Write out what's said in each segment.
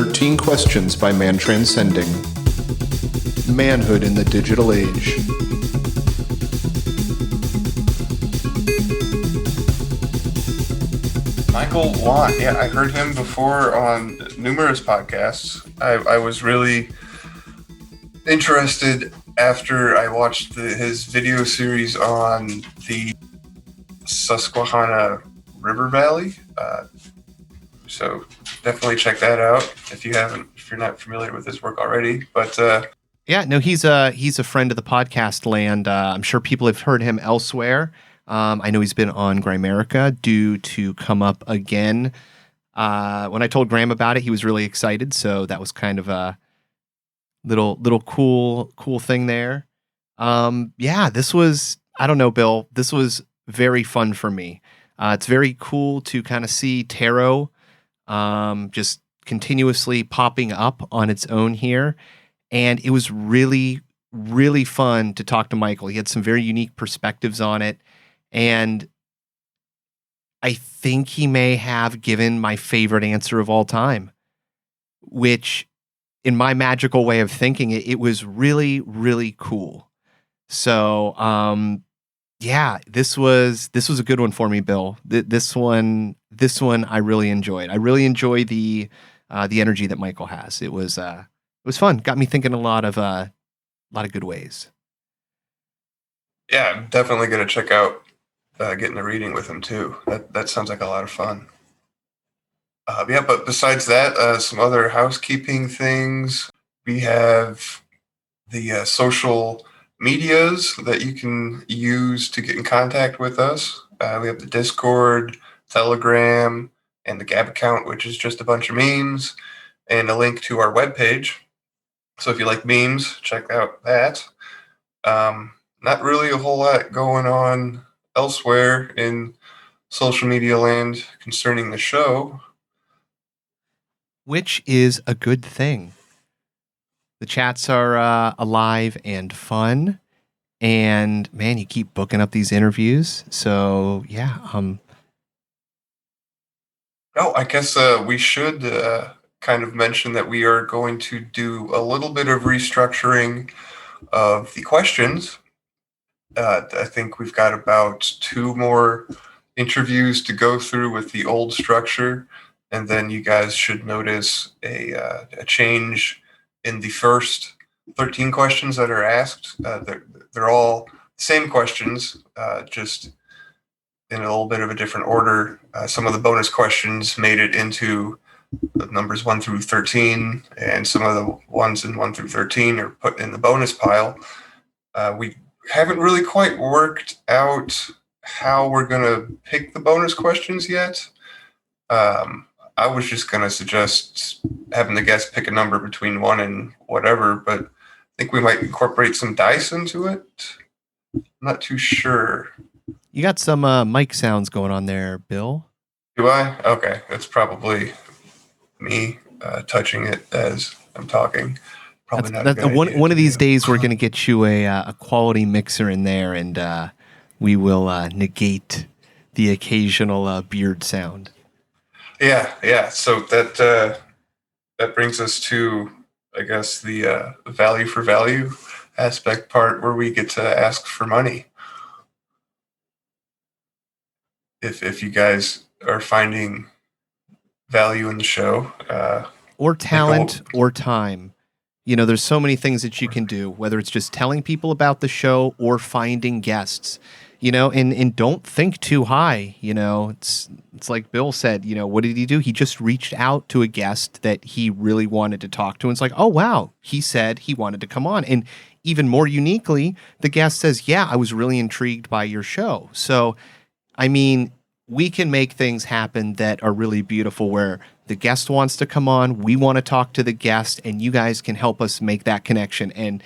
13 Questions by Man Transcending. Manhood in the Digital Age. Michael Wann. Yeah, I heard him before on numerous podcasts. I was really interested after I watched his video series on the Susquehanna River Valley. So definitely check that out if you're not familiar with his work already. But yeah, no, he's a friend of the podcast land. I'm sure people have heard him elsewhere. I know he's been on Grimerica due to come up again. When I told Graham about it, he was really excited. So that was kind of a little cool thing there. Yeah, this was, I don't know, Bill, this was very fun for me. It's very cool to kind of see tarot just continuously popping up on its own here. And it was really, really fun to talk to Michael. He had some very unique perspectives on it. And I think he may have given my favorite answer of all time, which in my magical way of thinking, it was really, really cool. So, yeah, this was a good one for me, Bill. This one I really enjoyed. I really enjoy the energy that Michael has. It was fun. Got me thinking a lot of good ways. yeah, I'm definitely gonna check out getting a reading with him too. That sounds like a lot of fun. Yeah, but besides that, some other housekeeping things. We have the social medias that you can use to get in contact with us. We have the Discord, Telegram, and the Gab account, which is just a bunch of memes, and a link to our webpage. So if you like memes, check out that. Not really a whole lot going on elsewhere in social media land concerning the show. Which is a good thing. The chats are alive and fun. And man, you keep booking up these interviews. So yeah. Oh, I guess we should kind of mention that we are going to do a little bit of restructuring of the questions. I think we've got about 2 more interviews to go through with the old structure, and then you guys should notice a change in the first 13 questions that are asked. They're all the same questions, just in a little bit of a different order. Some of the bonus questions made it into the numbers 1 through 13, and some of the ones in 1 through 13 are put in the bonus pile. We haven't really quite worked out how we're going to pick the bonus questions yet. I was just going to suggest having the guest pick a number between 1 and whatever, but I think we might incorporate some dice into it. I'm not too sure. You got some mic sounds going on there, Bill. Do I? Okay, that's probably me touching it as I'm talking. Probably not. One of these days, we're going to get you a quality mixer in there, and we will negate the occasional beard sound. Yeah. So that brings us to, I guess, the value for value aspect part, where we get to ask for money. If you guys are finding value in the show, or talent, or time. You know, there's so many things that you can do, whether it's just telling people about the show or finding guests, you know, and don't think too high. You know, it's like Bill said, you know, what did he do? He just reached out to a guest that he really wanted to talk to. And it's like, oh, wow, he said he wanted to come on. And even more uniquely, the guest says, yeah, I was really intrigued by your show. So, I mean, we can make things happen that are really beautiful, where the guest wants to come on, we want to talk to the guest, and you guys can help us make that connection. And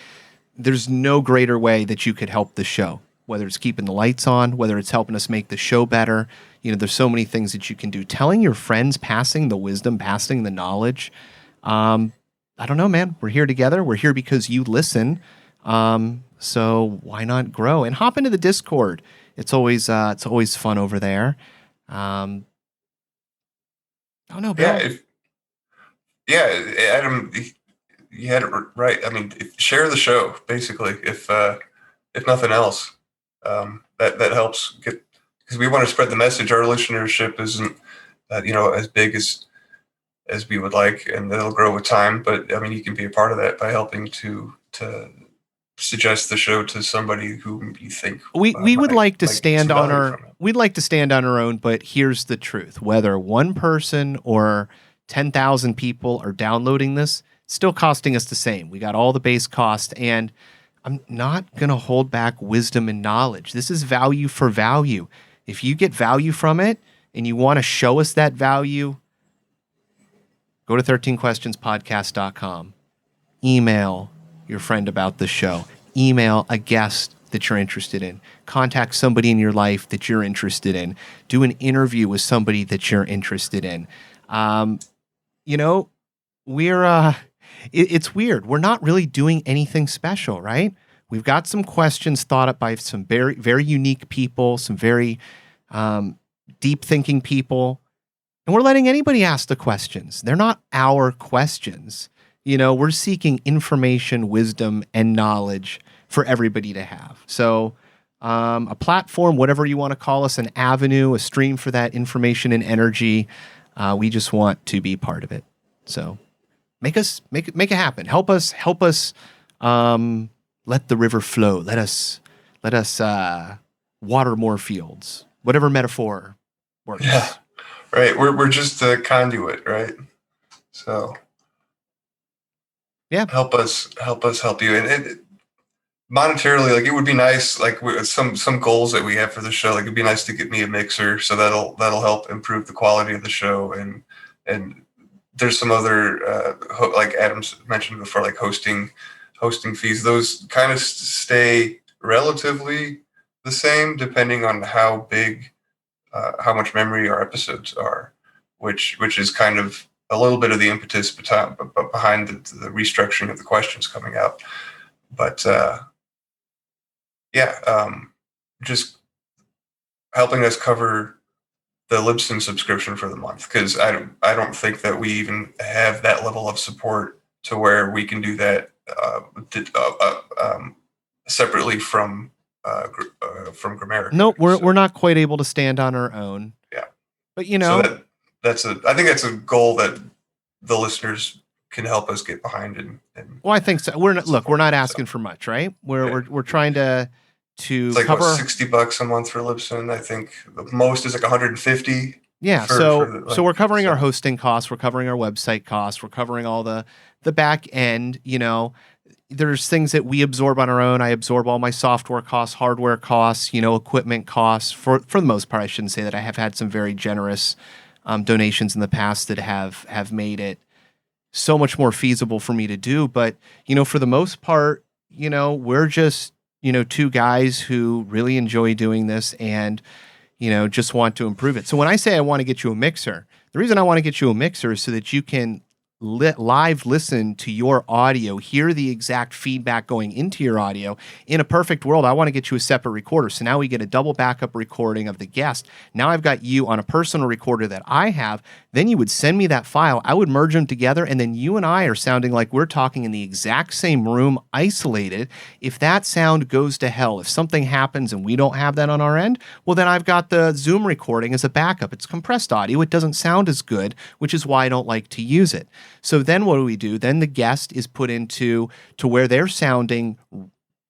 there's no greater way that you could help the show, whether it's keeping the lights on, whether it's helping us make the show better. You know, there's so many things that you can do. Telling your friends, passing the wisdom, passing the knowledge. I don't know, man. We're here together. We're here because you listen. So why not grow and hop into the Discord? It's always fun over there. I don't know, Bill. Yeah, Yeah, Adam, you had it right. I mean, share the show basically. If nothing else, that helps get, because we want to spread the message. Our listenership isn't as big as we would like, and it'll grow with time. But I mean, you can be a part of that by helping to suggest the show to somebody who you think we would like to might get stand some on value our from it. we'd like to stand on our own, but here's the truth. Whether one person or 10,000 people are downloading this, it's still costing us the same. We got all the base cost, and I'm not going to hold back wisdom and knowledge. This is value for value. If you get value from it and you want to show us that value, go to 13questionspodcast.com. Email your friend about the show. Email a guest that you're interested in. Contact somebody in your life that you're interested in. Do an interview with somebody that you're interested in. We're it's weird. We're not really doing anything special, right? We've got some questions thought up by some very, very unique people, some very deep thinking people, and we're letting anybody ask the questions. They're not our questions. We're seeking information, wisdom, and knowledge for everybody to have. So a platform, whatever you want to call us, an avenue, a stream for that information and energy. We just want to be part of it. So make it happen. Help us let the river flow. Let us water more fields. Whatever metaphor works. Yeah, right. We're just a conduit, right? So Yeah. help us help you. And monetarily, like, it would be nice, like, some goals that we have for the show. Like, it'd be nice to get me a mixer, so that'll help improve the quality of the show. And there's some other like Adam's mentioned before, like hosting fees. Those kind of stay relatively the same depending on how big, how much memory our episodes are, which is kind of a little bit of the impetus behind the restructuring of the questions coming out. But just helping us cover the Libsyn subscription for the month, because I don't think that we even have that level of support to where we can do that separately from Gramerica. Nope, we're not quite able to stand on our own. Yeah, but so I think that's a goal that the listeners can help us get behind. And well, I think so. We're not asking for much, right? We're trying to it's like cover $60 a month for Libsyn. I think the most is like 150. Yeah, so we're covering our hosting costs, we're covering our website costs, we're covering all the back end. There's things that we absorb on our own. I absorb all my software costs, hardware costs, equipment costs. For the most part, I shouldn't say that. I have had some very generous donations in the past that have made it so much more feasible for me to do. But for the most part, we're just two guys who really enjoy doing this and just want to improve it. So when I say I want to get you a mixer, the reason I want to get you a mixer is so that you can live listen to your audio, hear the exact feedback going into your audio. In a perfect world, I want to get you a separate recorder. So now we get a double backup recording of the guest. Now I've got you on a personal recorder that I have. Then you would send me that file. I would merge them together, and then you and I are sounding like we're talking in the exact same room, isolated. If that sound goes to hell, if something happens and we don't have that on our end, well, then I've got the Zoom recording as a backup. It's compressed audio. It doesn't sound as good, which is why I don't like to use it. So then what do? Then the guest is put into where they're sounding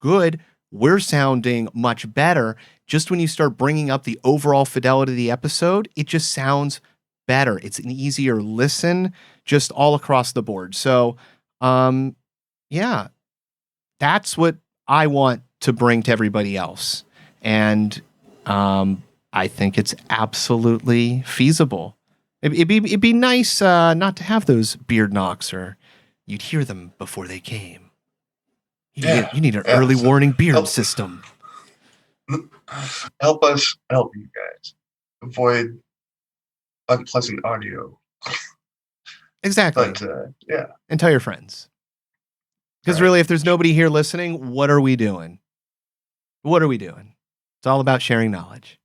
good, we're sounding much better. Just when you start bringing up the overall fidelity of the episode, it just sounds better. It's an easier listen just all across the board. So, yeah, that's what I want to bring to everybody else. And I think it's absolutely feasible. It'd be nice not to have those beard knocks, or you'd hear them before they came. You need an early warning beard system. Help us help you guys avoid unpleasant audio. Exactly. But and tell your friends. Because really, if there's nobody here listening, what are we doing? What are we doing? It's all about sharing knowledge.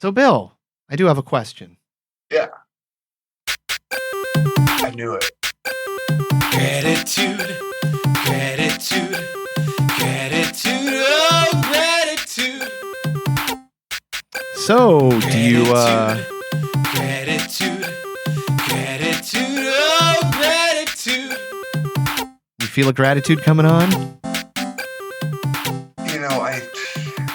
So, Bill, I do have a question. Yeah. I knew it. Gratitude, gratitude, gratitude, oh, gratitude. So, do you Gratitude, gratitude, oh, gratitude. you feel a gratitude coming on? You know, I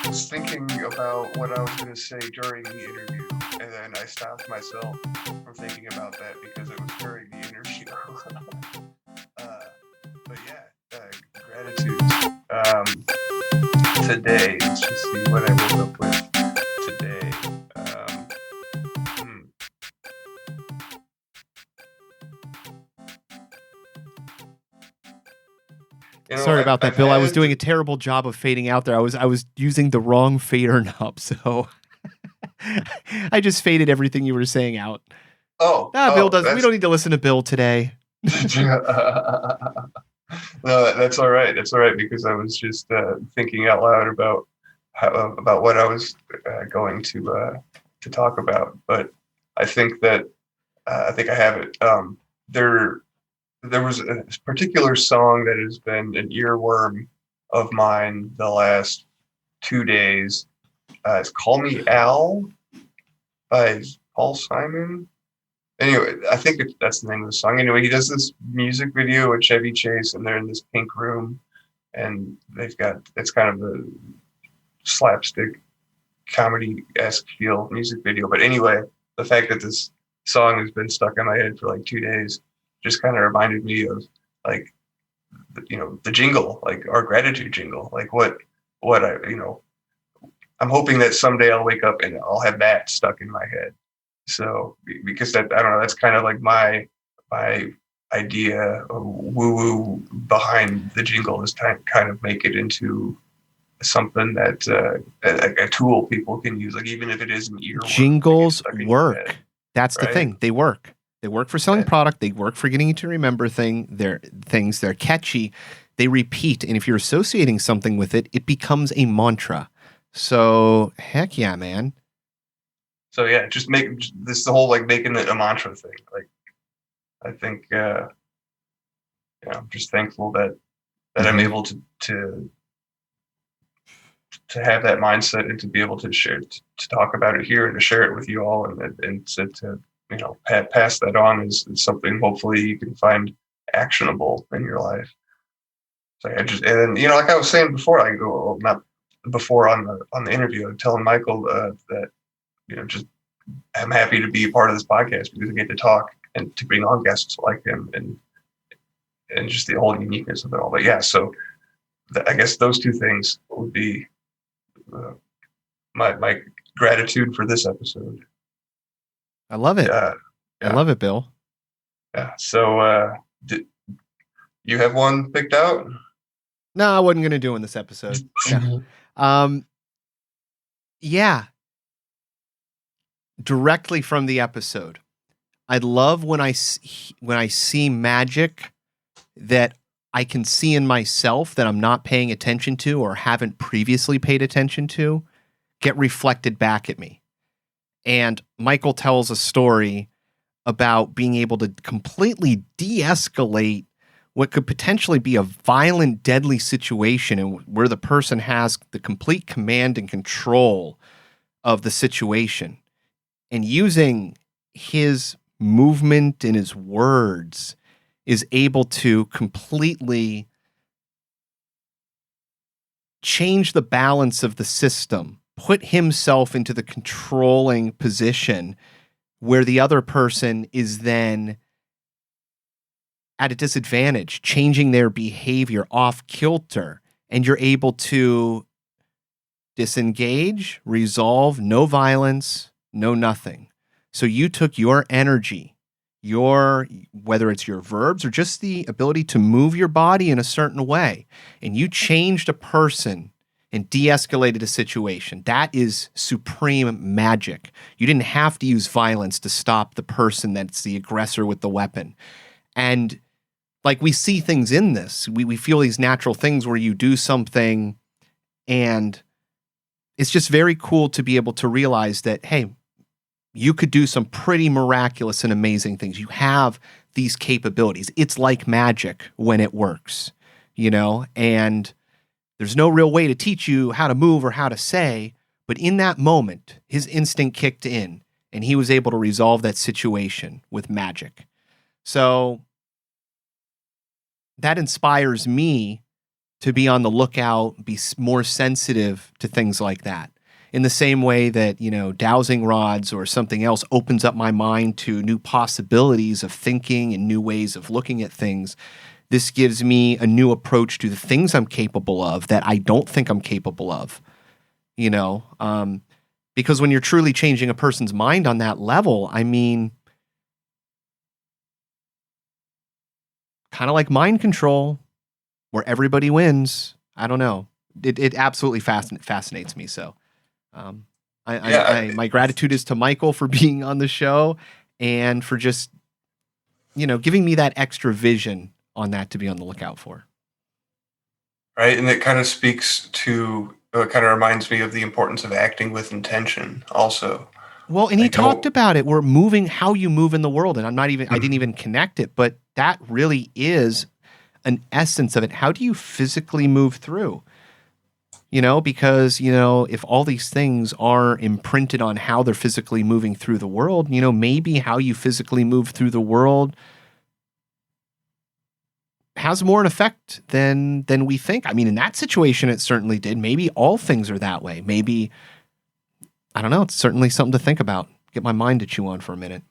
was thinking about what I was going to say during the interview, and then I stopped myself from thinking about that because it was during the interview. But yeah, gratitude. Today, let's just see what I woke up with today. Hmm. You know, Sorry about that, I've Bill. I was had- doing a terrible job of fading out there. I was using the wrong fader knob, so I just faded everything you were saying out. Oh, Bill does. We that's- don't need to listen to Bill today. No, that's all right. That's all right because I was just thinking out loud about about what I was going to talk about. But I think that I have it. There was a particular song that has been an earworm of mine the last 2 days. It's "Call Me Al" by Paul Simon. Anyway, I think that's the name of the song. Anyway, he does this music video with Chevy Chase, and they're in this pink room, and it's kind of a slapstick comedy-esque feel music video. But anyway, the fact that this song has been stuck in my head for like 2 days just kind of reminded me of like, the jingle, like our gratitude jingle, like what I'm hoping that someday I'll wake up and I'll have that stuck in my head. So because that, I don't know, that's kind of like my idea of woo-woo behind the jingle is to kind of make it into something that a tool people can use, like even if it is an earworm. Jingles like work. That's the right? thing. They work. They work for selling product. They work for getting you to remember things. They're catchy. They repeat. And if you're associating something with it, it becomes a mantra. So heck yeah, man. So yeah, just make this the whole like making it a mantra thing. Like I think I'm just thankful that I'm able to have that mindset and to be able to share to talk about it here and to share it with you all and to pass that on as something hopefully you can find actionable in your life. So like I was saying before, not before on the interview, I'm telling Michael that just I'm happy to be a part of this podcast because I get to talk and to bring on guests like him and just the whole uniqueness of it all. But yeah, so I guess those two things would be my gratitude for this episode. I love it. Yeah. I love it, Bill. Yeah. So did you have one picked out? No, I wasn't going to do in this episode. No. Yeah. Directly from the episode. I love when I see magic that I can see in myself that I'm not paying attention to or haven't previously paid attention to get reflected back at me. And Michael tells a story about being able to completely de-escalate what could potentially be a violent, deadly situation and where the person has the complete command and control of the situation. And using his movement and his words is able to completely change the balance of the system, put himself into the controlling position where the other person is then at a disadvantage, changing their behavior off kilter, and you're able to disengage, resolve, no violence, no nothing. So you took your energy, whether it's your verbs or just the ability to move your body in a certain way, and you changed a person and de-escalated a situation. That is supreme magic. You didn't have to use violence to stop the person that's the aggressor with the weapon. And like we see things in this, we feel these natural things where you do something and it's just very cool to be able to realize that, hey, you could do some pretty miraculous and amazing things. You have these capabilities. It's like magic when it works, and there's no real way to teach you how to move or how to say, but in that moment, his instinct kicked in and he was able to resolve that situation with magic. So that inspires me to be on the lookout, be more sensitive to things like that. In the same way that, dowsing rods or something else opens up my mind to new possibilities of thinking and new ways of looking at things, this gives me a new approach to the things I'm capable of that I don't think I'm capable of, because when you're truly changing a person's mind on that level, I mean, kind of like mind control, where everybody wins. I don't know. It absolutely fascinates me. So, my gratitude is to Michael for being on the show and for just, giving me that extra vision on that to be on the lookout for. Right. And it kind of speaks to, it kind of reminds me of the importance of acting with intention also. Well, and he talked about it. We're moving how you move in the world. And I didn't even connect it, but that really is an essence of it. How do you physically move through? Because, if all these things are imprinted on how they're physically moving through the world, maybe how you physically move through the world has more an effect than we think. I mean, in that situation, it certainly did. Maybe all things are that way. Maybe, I don't know. It's certainly something to think about. Get my mind to chew on for a minute.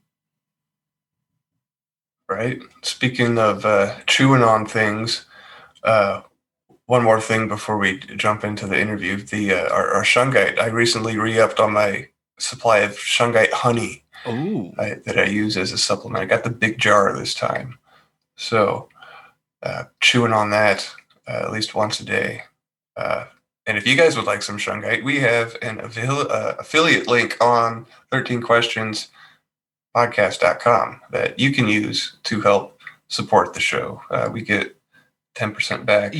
Right. Speaking of chewing on things, one more thing before we jump into the interview. Our shungite. I recently re-upped on my supply of shungite honey that I use as a supplement. I got the big jar this time. So chewing on that at least once a day. And if you guys would like some shungite, we have an affiliate link on 13questionspodcast.com that you can use to help support the show. We get 10% back.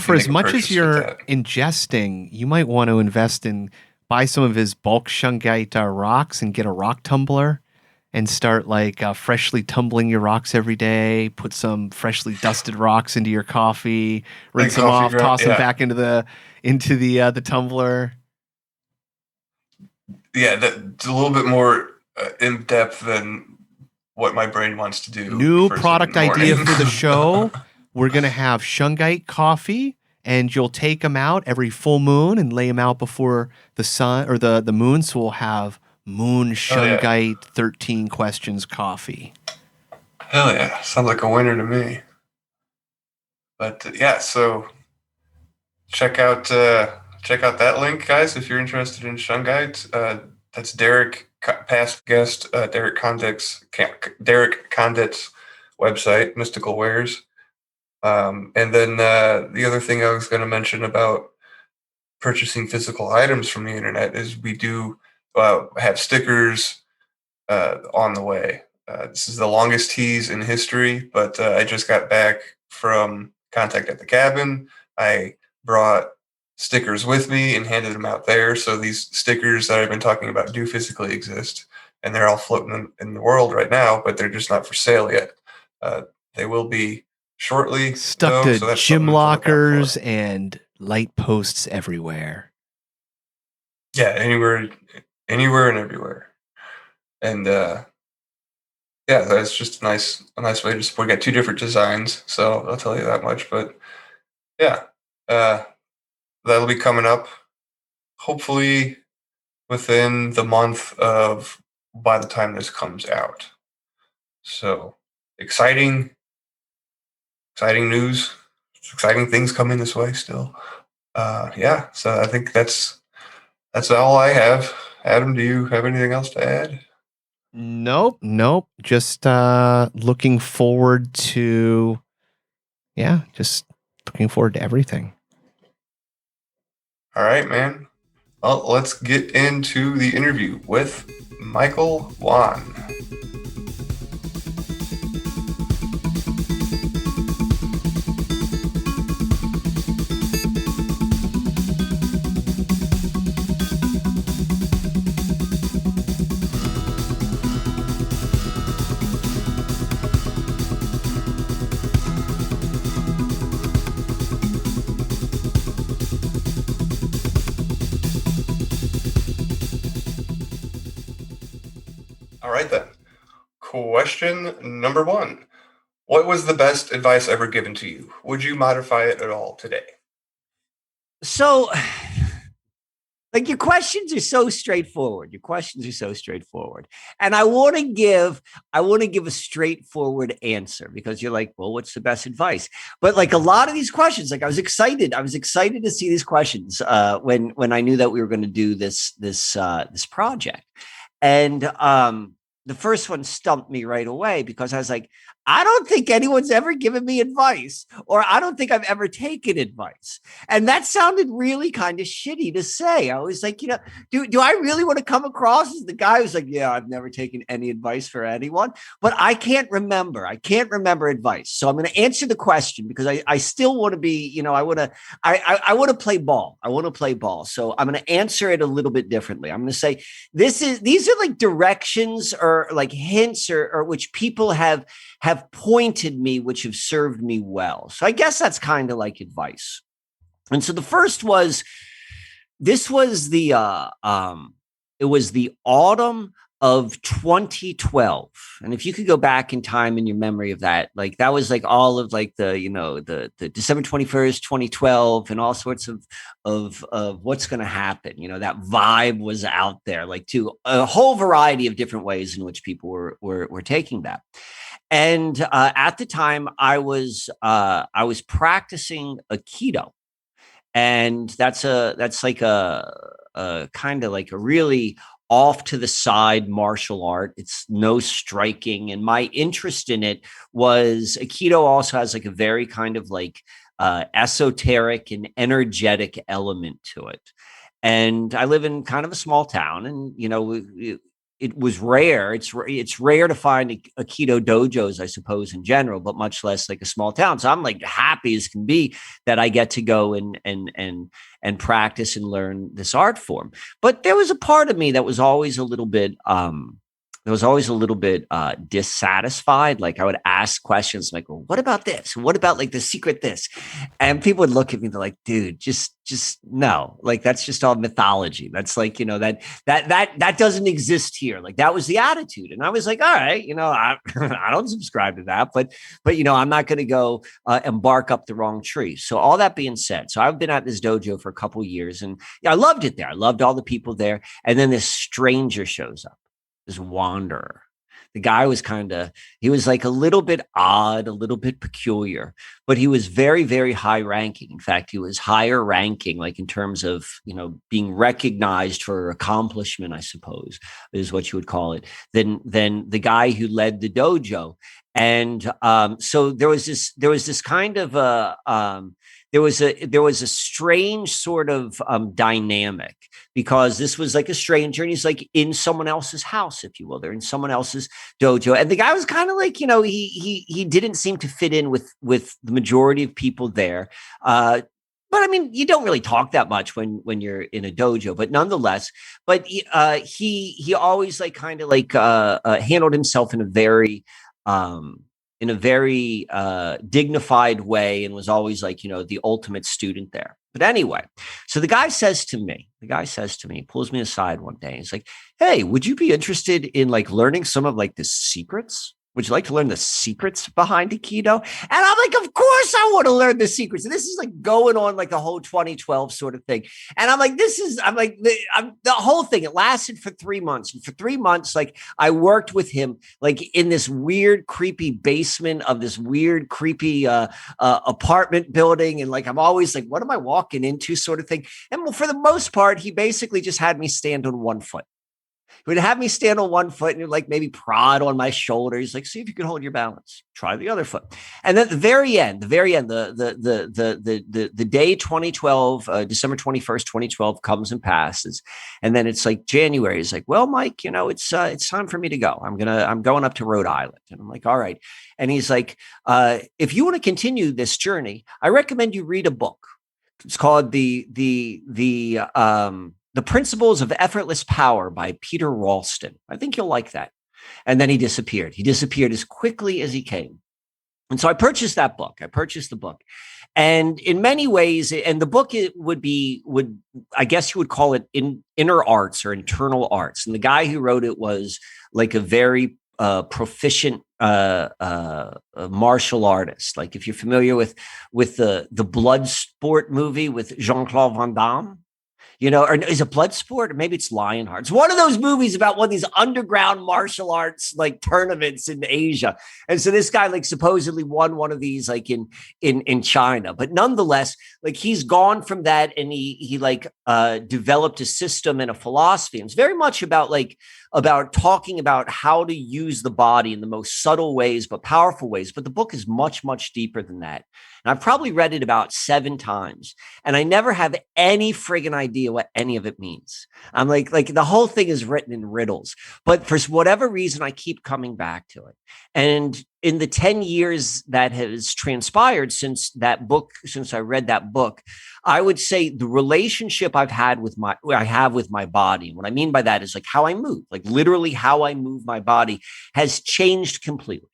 For as much as you're ingesting, you might want to buy some of his bulk shungite rocks and get a rock tumbler and start freshly tumbling your rocks every day. Put some freshly dusted rocks into your coffee, rinse them off, toss them back into the tumbler. Yeah, that's a little bit more in depth than what my brain wants to do. New product idea for the show. We're going to have shungite coffee, and you'll take them out every full moon and lay them out before the sun or the moon. So we'll have moon shungite 13 questions coffee. Hell yeah. Sounds like a winner to me. But so check out that link, guys, if you're interested in shungite. That's Derek, past guest, Derek Condit's website, Mystical Wares. And then the other thing I was going to mention about purchasing physical items from the internet is we do have stickers on the way. This is the longest tease in history, but I just got back from Contact at the Cabin. I brought stickers with me and handed them out there. So these stickers that I've been talking about do physically exist, and they're all floating in the world right now, but they're just not for sale yet. They will be shortly. Stuck to gym lockers and light posts everywhere. Yeah, anywhere and everywhere. And that's just a nice way to support. We got 2 different designs, so I'll tell you that much. But that'll be coming up hopefully within the month of by the time this comes out. So exciting news, exciting things coming this way still. So I think that's all I have. Adam, do you have anything else to add? Nope. Just looking forward to everything. All right, man. Well, let's get into the interview with Michael Wann. All right then. Question number 1. What was the best advice ever given to you? Would you modify it at all today? So, like, your questions are so straightforward. And I want to give a straightforward answer, because you're like, well, what's the best advice? But like a lot of these questions, like I was excited to see these questions when I knew that we were going to do this project. And the first one stumped me right away, because I was like, I don't think anyone's ever given me advice, or I don't think I've ever taken advice. And that sounded really kind of shitty to say. I was like, do I really want to come across as the guy who's like, yeah, I've never taken any advice for anyone, but I can't remember advice. So I'm going to answer the question, because I still want to be, I want to play ball. So I'm going to answer it a little bit differently. I'm going to say, these are like directions or like hints or which people have pointed me, which have served me well. So I guess that's kind of like advice. And so the first was, it was the autumn of 2012. And if you could go back in time in your memory of that, like that was like all of like the December 21st, 2012, and all sorts of what's going to happen. That vibe was out there, like to a whole variety of different ways in which people were taking that. And at the time, I was practicing Aikido, and that's like a kind of like a really off to the side martial art. It's no striking, and my interest in it was Aikido also has like a very kind of like esoteric and energetic element to it. And I live in kind of a small town, and it was rare. It's rare to find Aikido dojos, I suppose, in general, but much less like a small town. So I'm like happy as can be that I get to go and practice and learn this art form. But there was a part of me that was always a little bit dissatisfied. Like I would ask questions like, well, what about this? What about like the secret this? And people would look at me, they're like, dude, just no, like that's just all mythology. That's like, that doesn't exist here. Like that was the attitude. And I was like, all right, I don't subscribe to that, but I'm not going to go and bark up the wrong tree. So all that being said, so I've been at this dojo for a couple of years, and I loved it there. I loved all the people there. And then this stranger shows up. This wanderer. The guy was he was like a little bit odd, a little bit peculiar, but he was very, very high ranking. In fact, he was higher ranking, like in terms of, being recognized for accomplishment, I suppose, is what you would call it, than the guy who led the dojo. And so there was this kind of there was a strange sort of dynamic, because this was like a stranger, and he's like in someone else's house, if you will. They're in someone else's dojo, and the guy was kind of like, he didn't seem to fit in with the majority of people there. But I mean, you don't really talk that much when you're in a dojo, but nonetheless, he always like kind of like handled himself in a very dignified way, and was always like, the ultimate student there. But anyway, so the guy says to me, pulls me aside one day. He's like, hey, would you be interested in like learning some of like the secrets? Would you like to learn the secrets behind Aikido? And I'm like, of course I want to learn the secrets. And this is like going on like the whole 2012 sort of thing. And I'm like, the whole thing, it lasted for 3 months. And for 3 months, like I worked with him, like in this weird, creepy basement of this weird, creepy apartment building. And like, I'm always like, what am I walking into sort of thing? And for the most part, he basically just had me stand on one foot. He would have me stand on one foot and he'd like maybe prod on my shoulder. He's like, see if you can hold your balance. Try the other foot. And then at the very end, the day 2012, December 21st, 2012 comes and passes. And then it's like January. He's like, well, Mike, it's time for me to go. I'm going up to Rhode Island. And I'm like, all right. And he's like, if you want to continue this journey, I recommend you read a book. It's called The Principles of Effortless Power by Peter Ralston. I think you'll like that. And then he disappeared. He disappeared as quickly as he came. And so I purchased that book. I purchased the book. And in many ways, and the book would I guess you would call it inner arts or internal arts. And the guy who wrote it was like a very proficient martial artist. Like if you're familiar with the Bloodsport movie with Jean-Claude Van Damme, or is it Bloodsport or maybe it's Lionheart? It's one of those movies about one of these underground martial arts like tournaments in Asia. And so this guy like supposedly won one of these like in China, but nonetheless, like he's gone from that and he developed a system and a philosophy. And it's very much about talking about how to use the body in the most subtle ways, but powerful ways. But the book is much, much deeper than that. And I've probably read it about 7 times, and I never have any friggin' idea what any of it means. I'm like the whole thing is written in riddles, but for whatever reason, I keep coming back to it. And in the 10 years that has transpired since I read that book, I would say the relationship I have with my body. And what I mean by that is like how I move, like literally how I move my body has changed completely.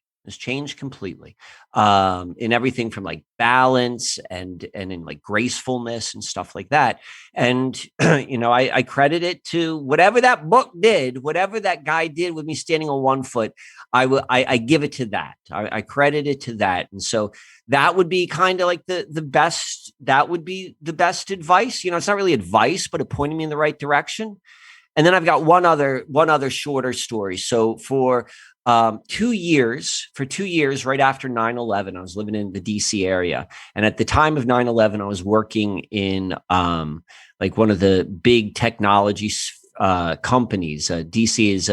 In everything from like balance and in like gracefulness and stuff like that. And, I credit it to whatever that book did, whatever that guy did with me standing on one foot. I give it to that. I credit it to that. And so that would be kind of like the best, that would be the best advice. It's not really advice, but it pointed me in the right direction. And then I've got one other shorter story. So for 2 years, right after 9/11, I was living in the DC area. And at the time of 9/11, I was working in like one of the big technology companies. DC is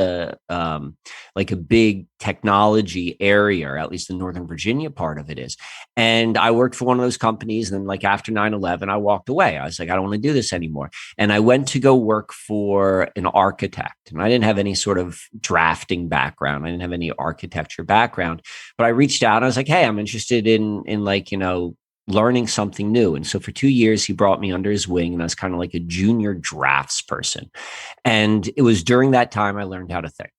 like a big technology area, or at least the Northern Virginia part of it is. And I worked for one of those companies. And then like after 9/11, I walked away. I was like, I don't want to do this anymore. And I went to go work for an architect. And I didn't have any sort of drafting background. I didn't have any architecture background, but I reached out and I was like, hey, I'm interested in like, learning something new. And so for 2 years, he brought me under his wing, and I was kind of like a junior drafts person. And it was during that time I learned how to think.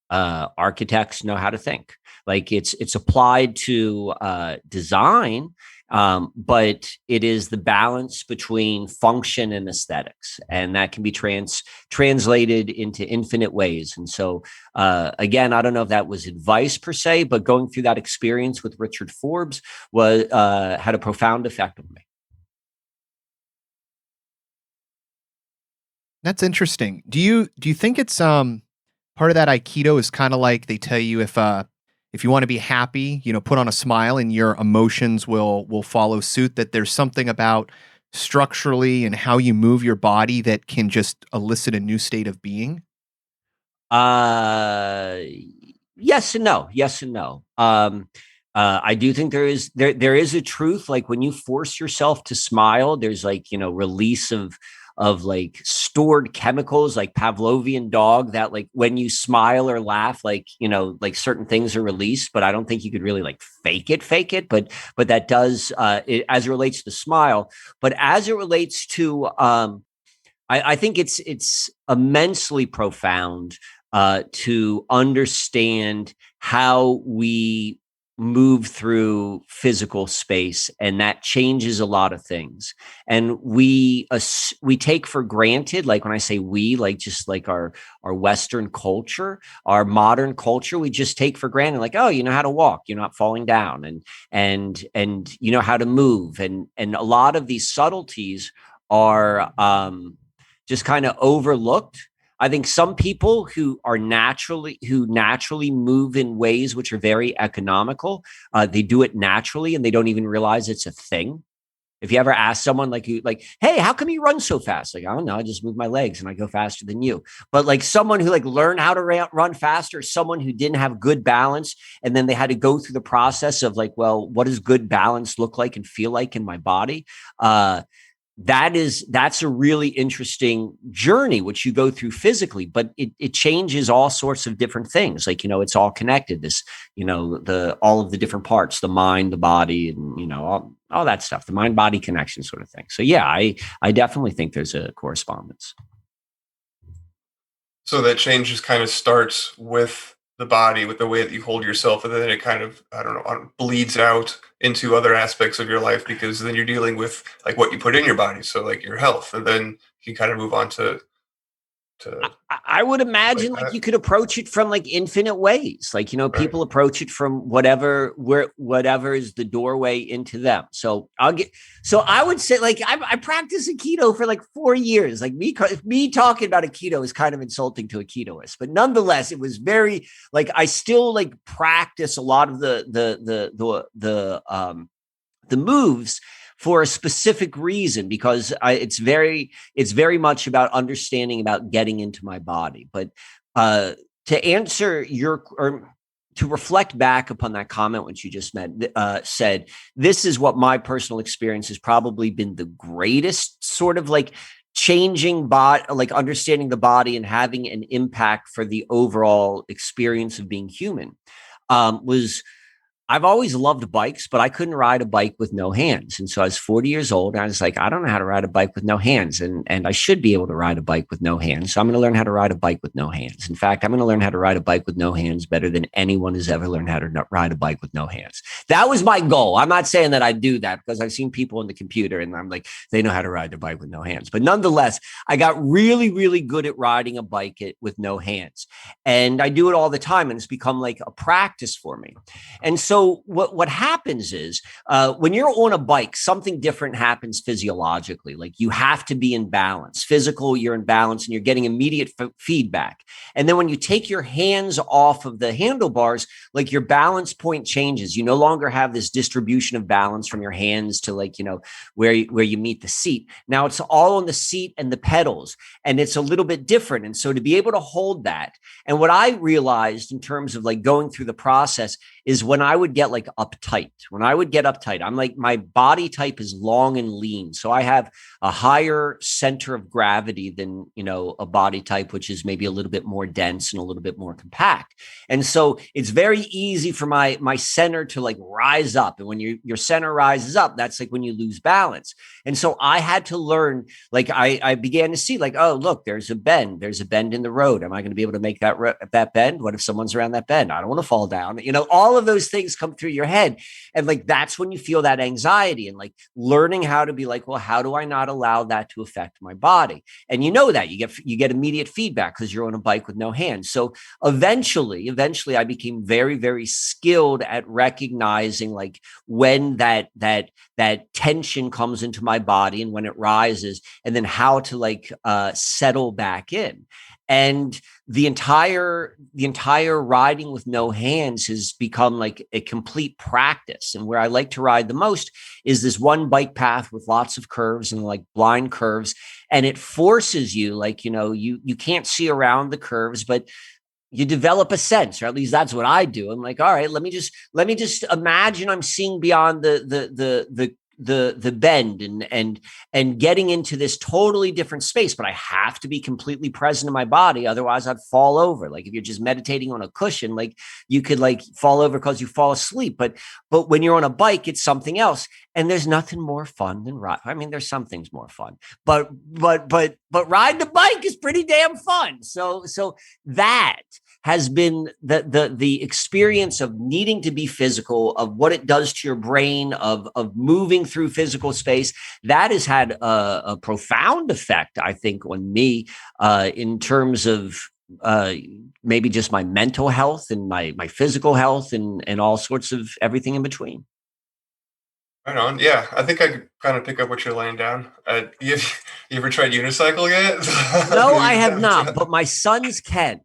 Architects know how to think. Like it's applied to design, but it is the balance between function and aesthetics, and that can be translated into infinite ways. And so, again, I don't know if that was advice per se, but going through that experience with Richard Forbes had a profound effect on me. That's interesting. Do you think it's part of that Aikido is kind of like they tell you if you want to be happy, put on a smile and your emotions will follow suit, that there's something about structurally and how you move your body that can just elicit a new state of being? Yes and no. I do think there is a truth. Like when you force yourself to smile, there's like, release of like stored chemicals, like Pavlovian dog, that like when you smile or laugh, like, like certain things are released, but I don't think you could really like fake it. But that does, as it relates to smile, but as it relates to, I think it's immensely profound, to understand how we move through physical space, and that changes a lot of things. And we take for granted, like when I say we, like just like our Western culture, our modern culture, we just take for granted, like, oh, you know how to walk, you're not falling down, and you know how to move, and a lot of these subtleties are just kind of overlooked. I think some people who naturally move in ways which are very economical, they do it naturally and they don't even realize it's a thing. If you ever ask someone like, hey, how come you run so fast? Like, I don't know, I just move my legs and I go faster than you. But like someone who like learned how to run faster, someone who didn't have good balance, and then they had to go through the process of like, well, what does good balance look like and feel like in my body? That's a really interesting journey, which you go through physically, but it changes all sorts of different things. Like, it's all connected, this, all of the different parts, the mind, the body, and, all that stuff, the mind body connection sort of thing. So yeah, I definitely think there's a correspondence. So that change just kind of starts with the body with the way that you hold yourself, and then it kind of, I don't know, bleeds out into other aspects of your life, because then you're dealing with like what you put in your body, so like your health, and then you kind of move on to I would imagine like that. you could approach it from like infinite ways. Like, you know, Right. people approach it from whatever is the doorway into them. So I would say like I practiced a keto for like 4 years. Like me talking about a keto is kind of insulting to a ketoist, but nonetheless, it was very like, I still like practice a lot of the moves for a specific reason, because it's very much about understanding about getting into my body. But to answer or to reflect back upon that comment which you just said, this is what my personal experience has probably been the greatest sort of like changing like understanding the body and having an impact for the overall experience of being human. Was I've always loved bikes, but I couldn't ride a bike with no hands. And so I was 40 years old, and I was like, I don't know how to ride a bike with no hands. And I should be able to ride a bike with no hands. So I'm going to learn how to ride a bike with no hands. In fact, I'm going to learn how to ride a bike with no hands better than anyone has ever learned how to ride a bike with no hands. That was my goal. I'm not saying that I do that, because I've seen people on the computer and I'm like, they know how to ride their bike with no hands. But nonetheless, I got really, really good at riding a bike with no hands. And I do it all the time, and it's become like a practice for me. And so what happens is when you're on a bike, something different happens physiologically. Like you have to be in balance. Physical, you're in balance and you're getting immediate feedback. And then when you take your hands off of the handlebars, like your balance point changes. You no longer have this distribution of balance from your hands to like, you know, where you meet the seat. Now it's all on the seat and the pedals, and it's a little bit different. And so to be able to hold that, and what I realized in terms of like going through the process is when I would get like uptight. When I would get uptight, I'm like, my body type is long and lean. So I have a higher center of gravity than, you know, a body type, which is maybe a little bit more dense and a little bit more compact. And so it's very easy for my center to like rise up. And when your center rises up, that's like when you lose balance. And so I had to learn, like I began to see like, oh, look, there's a bend in the road. Am I going to be able to make that bend? What if someone's around that bend? I don't want to fall down. You know, all of those things come through your head. And like, that's when you feel that anxiety, and like learning how to be like, well, how do I not allow that to affect my body? And you know that you get immediate feedback because you're on a bike with no hands. So eventually I became very, very skilled at recognizing like when that tension comes into my body and when it rises, and then how to like settle back in. And the entire riding with no hands has become like a complete practice. And where I like to ride the most is this one bike path with lots of curves and like blind curves. And it forces you, like, you know, you can't see around the curves, but you develop a sense, or at least that's what I do. I'm like, all right, let me just imagine I'm seeing beyond the bend and getting into this totally different space, but I have to be completely present in my body. Otherwise I'd fall over. Like if you're just meditating on a cushion, like you could like fall over because you fall asleep. But when you're on a bike, it's something else. And there's nothing more fun than ride. I mean, there's some things more fun, but riding a bike is pretty damn fun. So that has been the experience of needing to be physical, of what it does to your brain, of moving through physical space. That has had a profound effect, I think, on me in terms of maybe just my mental health and my physical health and all sorts of everything in between. Right on. Yeah, I think I could kind of pick up what you're laying down. You ever tried unicycle yet? No, I have not, but my sons can.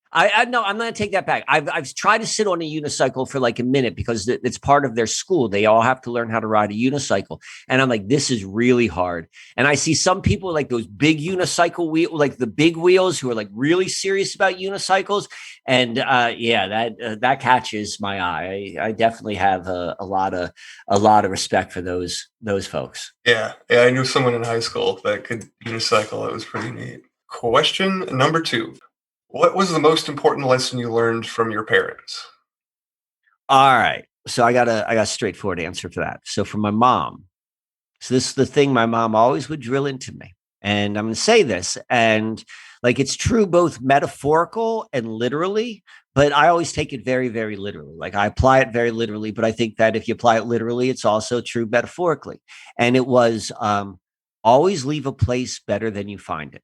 I no, I'm going to take that back. I've tried to sit on a unicycle for like a minute because it's part of their school. They all have to learn how to ride a unicycle. And I'm like, this is really hard. And I see some people like those big unicycle wheel, like the big wheels, who are like really serious about unicycles. And that catches my eye. I definitely have a lot of respect for those folks. Yeah. I knew someone in high school that could unicycle. It was pretty neat. Question number 2. What was the most important lesson you learned from your parents? All right. So I got a straightforward answer for that. So from my mom. So this is the thing my mom always would drill into me. And I'm going to say this, and like, it's true both metaphorical and literally, but I always take it very, very literally. Like I apply it very literally, but I think that if you apply it literally, it's also true metaphorically. And it was always leave a place better than you find it.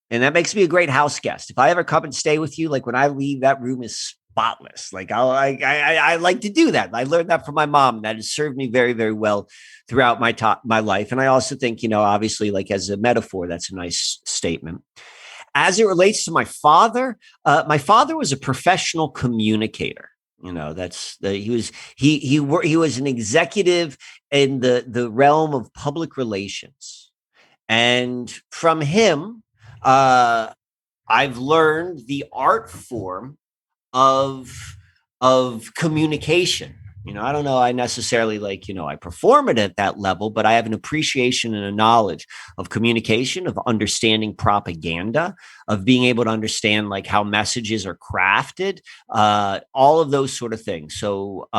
And that makes me a great house guest. If I ever come and stay with you, like when I leave, that room is spotless. Like I like to do that. I learned that from my mom. That has served me very, very well throughout my life. And I also think, obviously, like as a metaphor, that's a nice statement. As it relates to my father was a professional communicator. He was an executive in the realm of public relations, and from him, I've learned the art form of communication. I don't know. I necessarily I perform it at that level, but I have an appreciation and a knowledge of communication, of understanding propaganda, of being able to understand like how messages are crafted, all of those sort of things. So,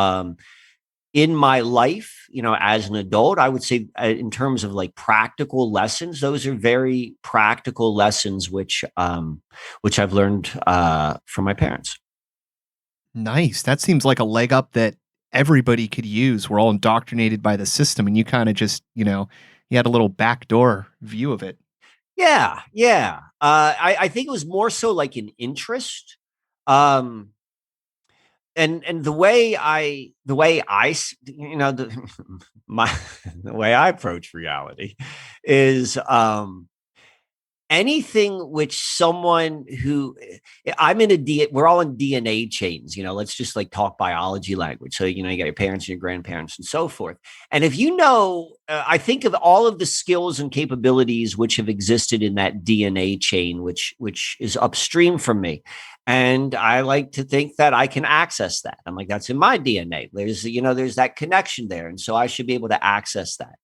in my life, as an adult, I would say in terms of like practical lessons, those are very practical lessons, which I've learned from my parents. Nice. That seems like a leg up that everybody could use. We're all indoctrinated by the system, and you kind of just, you had a little backdoor view of it. Yeah, yeah. I think it was more so like an interest. And the way I the way I approach reality is anything which someone who we're all in DNA chains, let's just like talk biology language. So, you got your parents and your grandparents and so forth. And if I think of all of the skills and capabilities which have existed in that DNA chain, which is upstream from me. And I like to think that I can access that. I'm like, that's in my DNA. There's that connection there. And so I should be able to access that.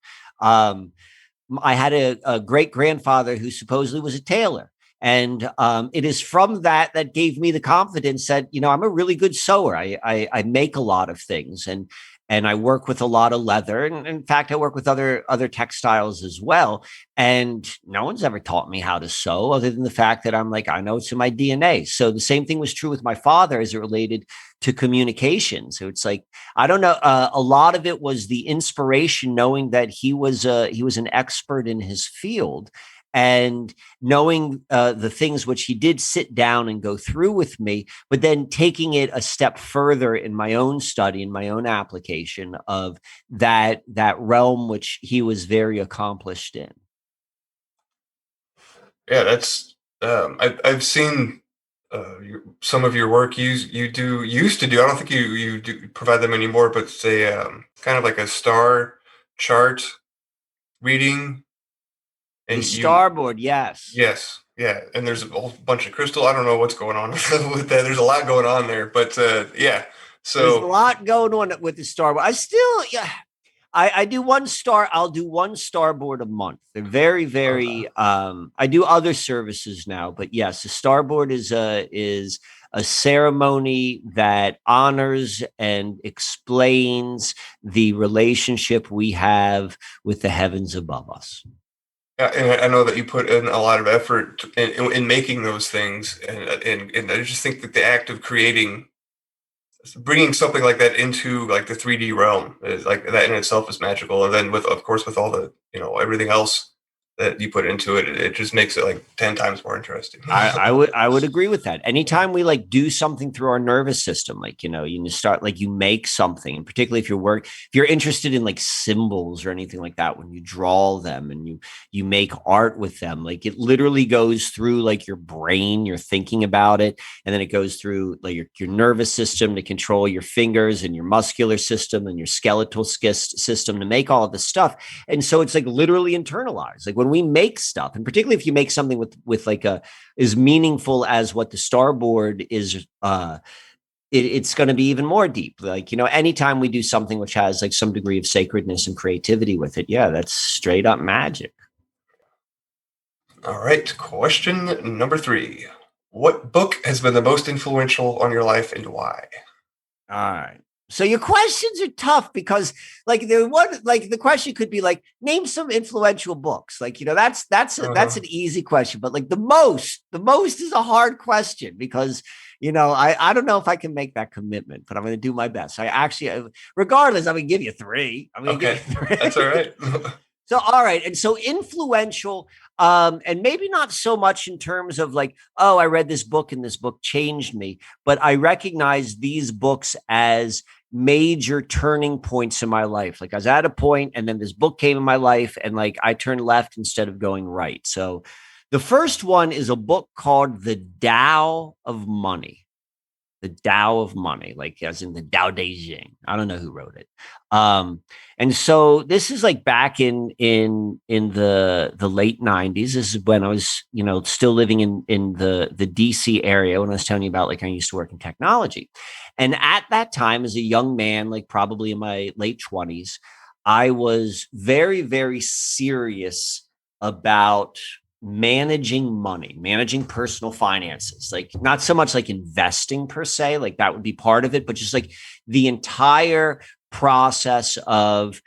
I had a great grandfather who supposedly was a tailor. And it is from that gave me the confidence that, I'm a really good sewer. I make a lot of things and I work with a lot of leather. And in fact, I work with other textiles as well. And no one's ever taught me how to sew other than the fact that I'm like, I know it's in my DNA. So the same thing was true with my father as it related to communication. So it's like, I don't know. A lot of it was the inspiration, knowing that he was an expert in his field, and knowing the things which he did sit down and go through with me, but then taking it a step further in my own study, in my own application of that realm which he was very accomplished in. Yeah, that's I've seen some of your work you used to do. I don't think you do provide them anymore, but it's a kind of like a star chart reading. And the starboard, yes. Yes, yeah, and there's a whole bunch of crystal. I don't know what's going on with that. There's a lot going on there, but yeah. So there's a lot going on with the starboard. I do one star. I'll do one starboard a month. They're very, very. I do other services now, but yes, the starboard is a ceremony that honors and explains the relationship we have with the heavens above us. Yeah, and I know that you put in a lot of effort in making those things, and I just think that the act of bringing something like that into like the 3D realm is like that in itself is magical. And then with all the everything else that you put into it, it just makes it like 10 times more interesting. I would agree with that. Anytime we like do something through our nervous system, like, you start like you make something, and particularly if you're interested in like symbols or anything like that, when you draw them and you make art with them, like it literally goes through like your brain, you're thinking about it. And then it goes through like your nervous system to control your fingers and your muscular system and your skeletal system to make all of this stuff. And so it's like literally internalized. Like when we make stuff, and particularly if you make something with like is meaningful as what the starboard is, it's going to be even more deep. Like, anytime we do something which has like some degree of sacredness and creativity with it, yeah, that's straight up magic. All right, question number 3. What book has been the most influential on your life and why? All right. So your questions are tough because the question could be like, name some influential books. Like, that's an easy question, but like the most is a hard question because, I don't know if I can make that commitment, but I'm going to do my best. I actually, regardless, I'm going to give you three. That's all right. So, all right. And so influential, and maybe not so much in terms of like, oh, I read this book and this book changed me, but I recognize these books as major turning points in my life. Like I was at a point and then this book came in my life and like I turned left instead of going right. So the first one is a book called The Tao of Money. The Tao of Money, like as in the Tao Te Ching. I don't know who wrote it. And so this is like back in the late 90s. This is when I was, still living in the DC area when I was telling you about like I used to work in technology. And at that time, as a young man, like probably in my late 20s, I was very, very serious about managing money, managing personal finances, like not so much like investing per se, like that would be part of it, but just like the entire process of,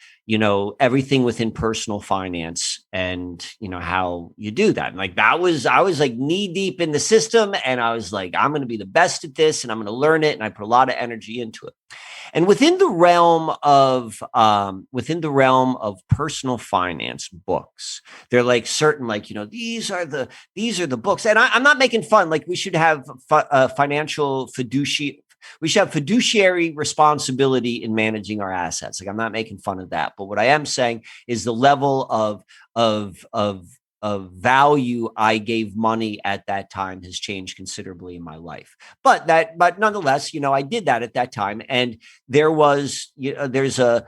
everything within personal finance and, how you do that. And like I was like knee deep in the system and I was like, I'm going to be the best at this and I'm going to learn it. And I put a lot of energy into it. And within the realm of personal finance books, they're like certain, like, these are the books. And I'm not making fun. Like we should have financial fiduciary. We should have fiduciary responsibility in managing our assets. Like I'm not making fun of that, but what I am saying is the level of value I gave money at that time has changed considerably in my life. But nonetheless, I did that at that time. And there's a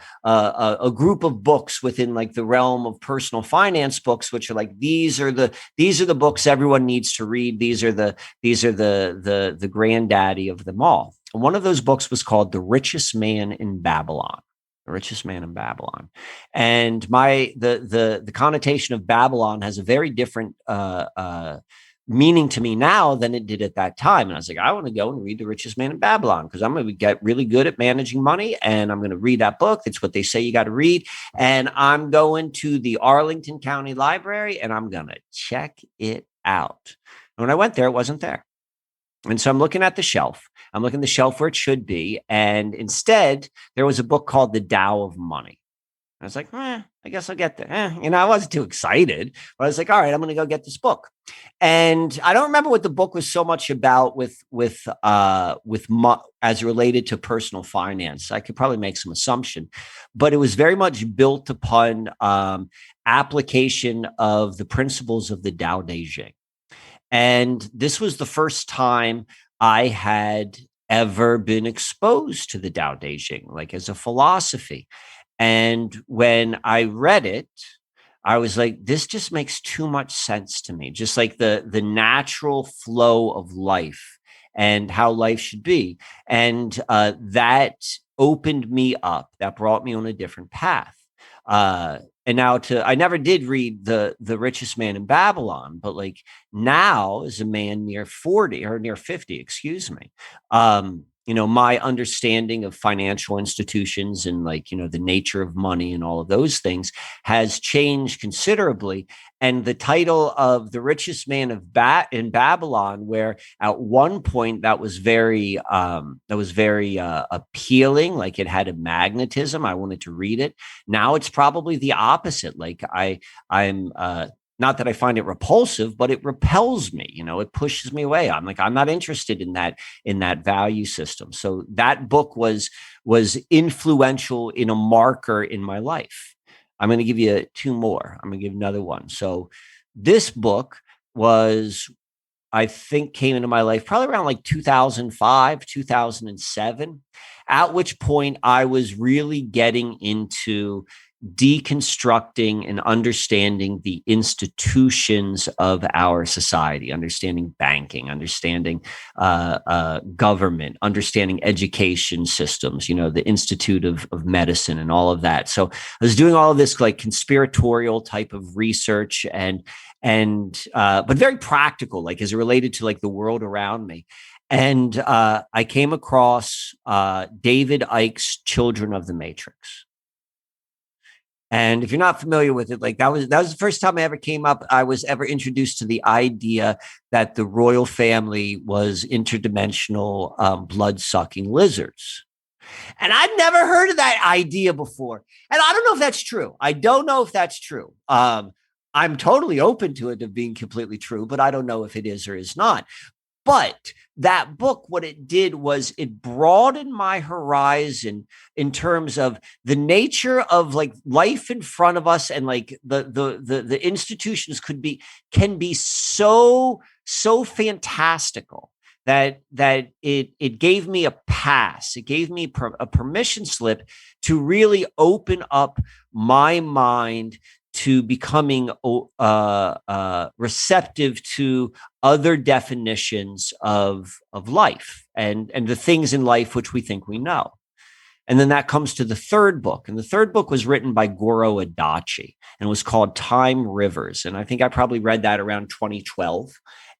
group of books within like the realm of personal finance books, which are like, these are the books everyone needs to read. These are the granddaddy of them all. And one of those books was called The Richest Man in Babylon. The Richest Man in Babylon. And the connotation of Babylon has a very different meaning to me now than it did at that time. And I was like, I want to go and read The Richest Man in Babylon because I'm going to get really good at managing money and I'm going to read that book. It's what they say you got to read. And I'm going to the Arlington County Library and I'm going to check it out. And when I went there, it wasn't there. And so I'm looking at the shelf. I'm looking at the shelf where it should be. And instead, there was a book called The Tao of Money. I was like, I guess I'll get there. I wasn't too excited, but I was like, all right, I'm going to go get this book. And I don't remember what the book was so much about as related to personal finance. I could probably make some assumption, but it was very much built upon application of the principles of the Tao Te Ching. And this was the first time I had ever been exposed to the Tao Te Ching, like as a philosophy. And when I read it, I was like, this just makes too much sense to me. Just like the natural flow of life and how life should be. And that opened me up. That brought me on a different path. And now I never did read the Richest Man in Babylon, but like now as a man near 40 or near 50, excuse me, my understanding of financial institutions and like, the nature of money and all of those things has changed considerably. And the title of The Richest Man in Babylon, where at one point that was very appealing, like it had a magnetism. I wanted to read it. Now it's probably the opposite. Like I'm not that I find it repulsive, but it repels me. It pushes me away. I'm like, I'm not interested in that value system. So that book was influential in a marker in my life. I'm going to give you two more. I'm going to give another one. So this book I think came into my life probably around like 2005, 2007, at which point I was really getting into deconstructing and understanding the institutions of our society, understanding banking, understanding government, understanding education systems, the Institute of Medicine and all of that. So I was doing all of this like conspiratorial type of research and and but very practical, like as it related to like the world around me. And I came across David Icke's Children of the Matrix. And if you're not familiar with it, like that was the first time I was ever introduced to the idea that the royal family was interdimensional blood-sucking lizards. And I'd never heard of that idea before. And I don't know if that's true. I don't know if that's true. I'm totally open to it of being completely true, but I don't know if it is or is not. But that book, what it did was it broadened my horizon in terms of the nature of like life in front of us, and like the institutions can be so fantastical that it gave me a pass. It gave me a permission slip to really open up my mind to becoming receptive to other definitions of life and the things in life which we think we know. And then that comes to the third book. And the third book was written by Goro Adachi and was called Time Rivers. And I think I probably read that around 2012.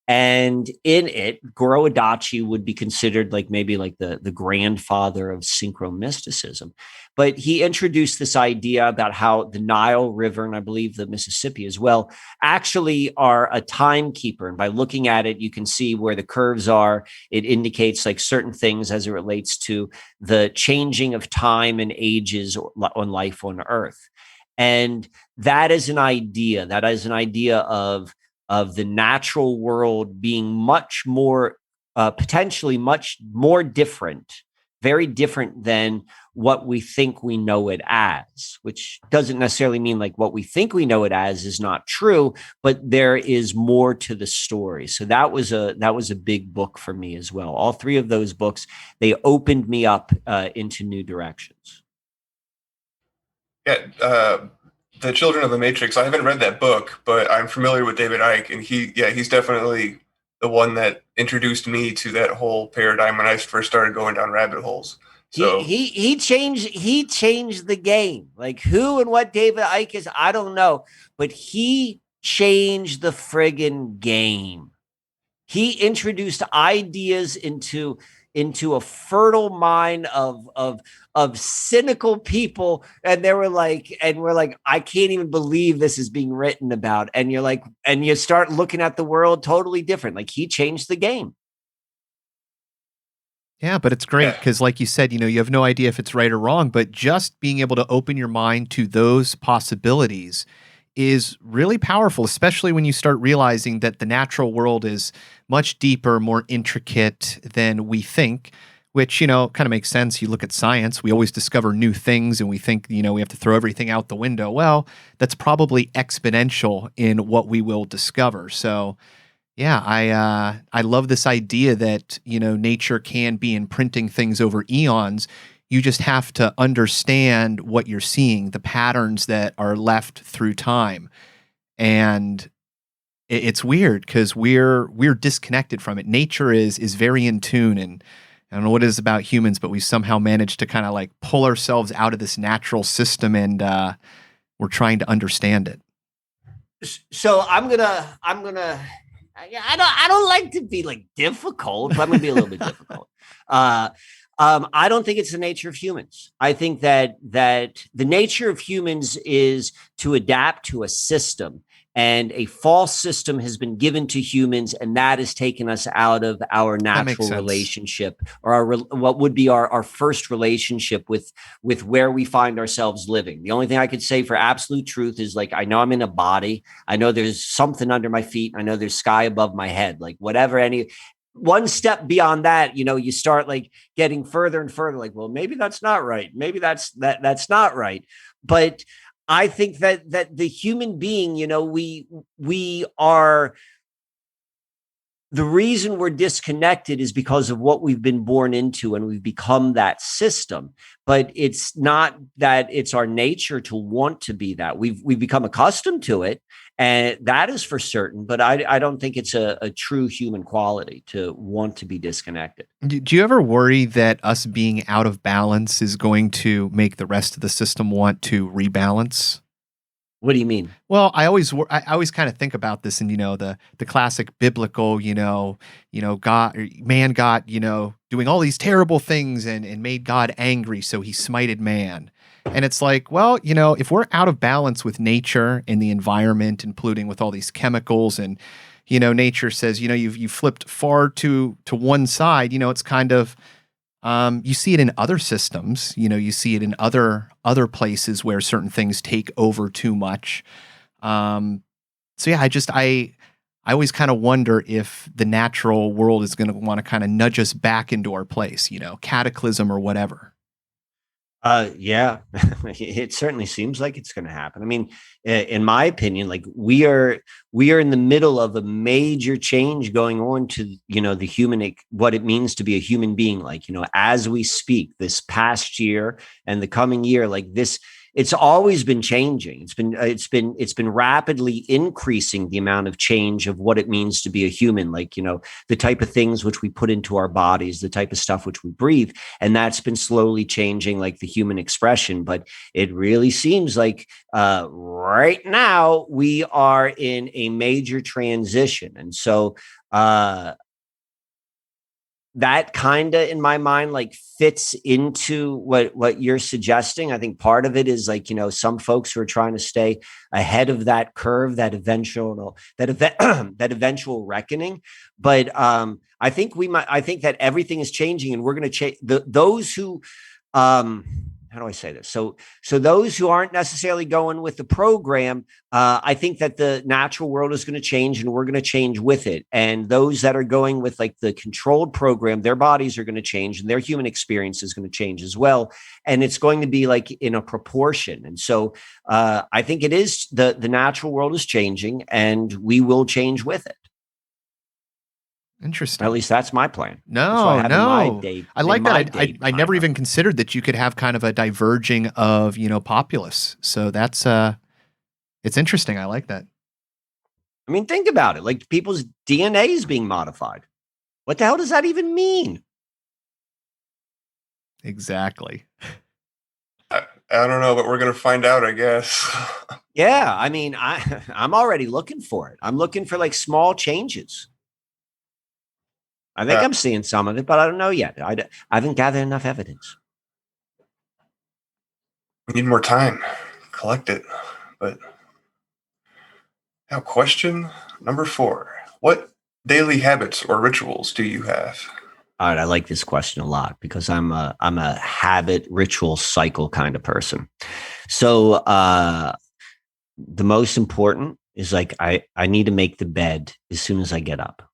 And in it, Goro Adachi would be considered like maybe like the grandfather of synchromysticism. But he introduced this idea about how the Nile River, and I believe the Mississippi as well, actually are a timekeeper. And by looking at it, you can see where the curves are. It indicates like certain things as it relates to the changing of time and ages on life on Earth. And that is an idea. That is an idea of the natural world being much more, potentially much more different, very different than what we think we know it as, which doesn't necessarily mean like what we think we know it as is not true, but there is more to the story. So that was a big book for me as well. All three of those books, they opened me up into new directions. Yeah, The Children of the Matrix. I haven't read that book, but I'm familiar with David Icke, and he's definitely the one that introduced me to that whole paradigm when I first started going down rabbit holes. So he changed the game. Like who and what David Icke is, I don't know, but he changed the friggin' game. He introduced ideas into a fertile mind of cynical people, and we're like, I can't even believe this is being written about. And you're like, and you start looking at the world totally different. Like he changed the game. Yeah, but it's great because, like you said, you have no idea if it's right or wrong, but just being able to open your mind to those possibilities is really powerful, especially when you start realizing that the natural world is much deeper, more intricate than we think, which, kind of makes sense. You look at science, we always discover new things and we think, we have to throw everything out the window. Well, that's probably exponential in what we will discover. So yeah, I love this idea that, nature can be imprinting things over eons. You just have to understand what you're seeing, the patterns that are left through time. And it's weird because we're disconnected from it. Nature is very in tune, and I don't know what it is about humans, but we somehow managed to kind of like pull ourselves out of this natural system, and we're trying to understand it. So I'm gonna I don't like to be like difficult, but I'm gonna be a little bit difficult. I don't think it's the nature of humans. I think that the nature of humans is to adapt to a system, and a false system has been given to humans, and that has taken us out of our natural relationship, or what would be our first relationship with where we find ourselves living. The only thing I could say for absolute truth is like, I know I'm in a body. I know there's something under my feet. I know there's sky above my head, like whatever. One step beyond that, you start like getting further and further, like, well, maybe that's not right. Maybe that's not right. But I think that the human being, we are, the reason we're disconnected is because of what we've been born into, and we've become that system. But it's not that it's our nature to want to be that. We've become accustomed to it, and that is for certain. But I don't think it's a true human quality to want to be disconnected. Do you ever worry that us being out of balance is going to make the rest of the system want to rebalance? What do you mean? Well, I always kind of think about this, and the classic biblical, God, or man got, doing all these terrible things and made God angry, so he smited man. And it's like, well, if we're out of balance with nature and the environment, and polluting with all these chemicals, and nature says, you've flipped far to one side, it's kind of, you see it in other systems, you see it in other places where certain things take over too much. So yeah, I always kind of wonder if the natural world is going to want to kind of nudge us back into our place, cataclysm or whatever. Yeah, it certainly seems like it's going to happen. I mean, in my opinion, like we are in the middle of a major change going on to, the human, what it means to be a human being. Like, as we speak, this past year and the coming year, like this, it's always been changing. It's been rapidly increasing the amount of change of what it means to be a human. Like, the type of things which we put into our bodies, the type of stuff which we breathe, and that's been slowly changing, like the human expression. But it really seems like right now we are in a major transition, and so that kind of in my mind like fits into what you're suggesting. I think part of it is like, some folks who are trying to stay ahead of that curve, that eventual reckoning. But I think that everything is changing, and we're going to change those who how do I say this? So those who aren't necessarily going with the program, I think that the natural world is going to change, and we're going to change with it. And those that are going with like the controlled program, their bodies are going to change, and their human experience is going to change as well. And it's going to be like in a proportion. And so I think it is the natural world is changing, and we will change with it. Interesting. At least that's my plan. No, no. I like that. I never timeline. even considered that you could have kind of a diverging of, populace. So that's it's interesting. I like that. I mean, think about it. Like people's DNA is being modified. What the hell does that even mean? Exactly. I don't know, but we're gonna find out, I guess. Yeah, I mean, I'm already looking for it. I'm looking for like small changes. I think I'm seeing some of it, but I don't know yet. I haven't gathered enough evidence. We need more time, collect it. But now, question number 4: what daily habits or rituals do you have? All right, I like this question a lot because I'm a habit ritual cycle kind of person. So the most important is like I need to make the bed as soon as I get up.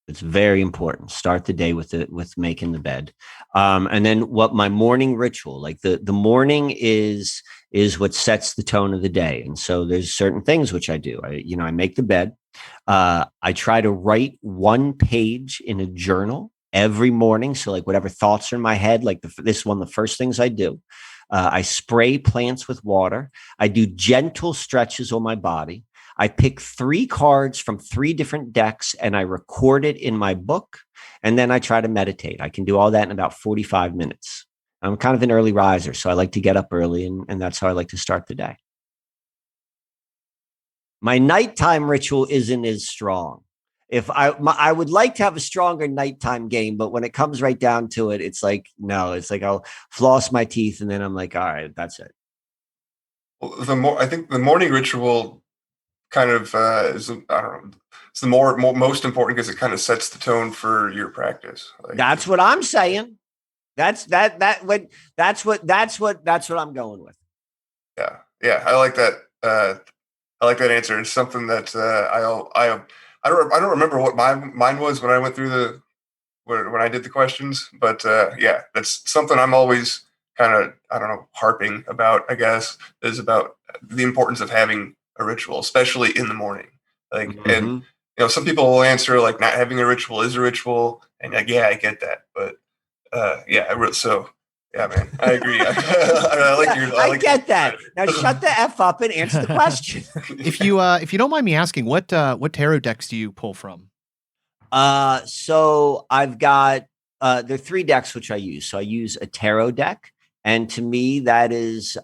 It's very important. Start the day with making the bed, and then what my morning ritual, like the morning is what sets the tone of the day. And so there's certain things which I do. I make the bed. I try to write one page in a journal every morning. So like whatever thoughts are in my head, like this is one of the first things I do. I spray plants with water. I do gentle stretches on my body. I pick 3 cards from 3 different decks, and I record it in my book. And then I try to meditate. I can do all that in about 45 minutes. I'm kind of an early riser, so I like to get up early, and that's how I like to start the day. My nighttime ritual isn't as strong. I would like to have a stronger nighttime game, but when it comes right down to it, it's like, no, it's like I'll floss my teeth and then I'm like, all right, that's it. Well, I think the morning ritual kind of is, I don't know, it's the most important because it kind of sets the tone for your practice. Like, That's what I'm saying. That's what I'm going with. yeah, I like that. I like that answer. It's something that I don't remember what mine was when I went through when I did the questions, but yeah, that's something I'm always kind of, I don't know, harping about, I guess, is about the importance of having a ritual, especially in the morning. Like, and some people will answer like not having a ritual is a ritual, and like, yeah, I get that, but so yeah, man, I agree. I get that. Now shut the F up and answer the question. If you don't mind me asking, what tarot decks do you pull from? So I've got there are 3 decks which I use. So I use a tarot deck, and to me that is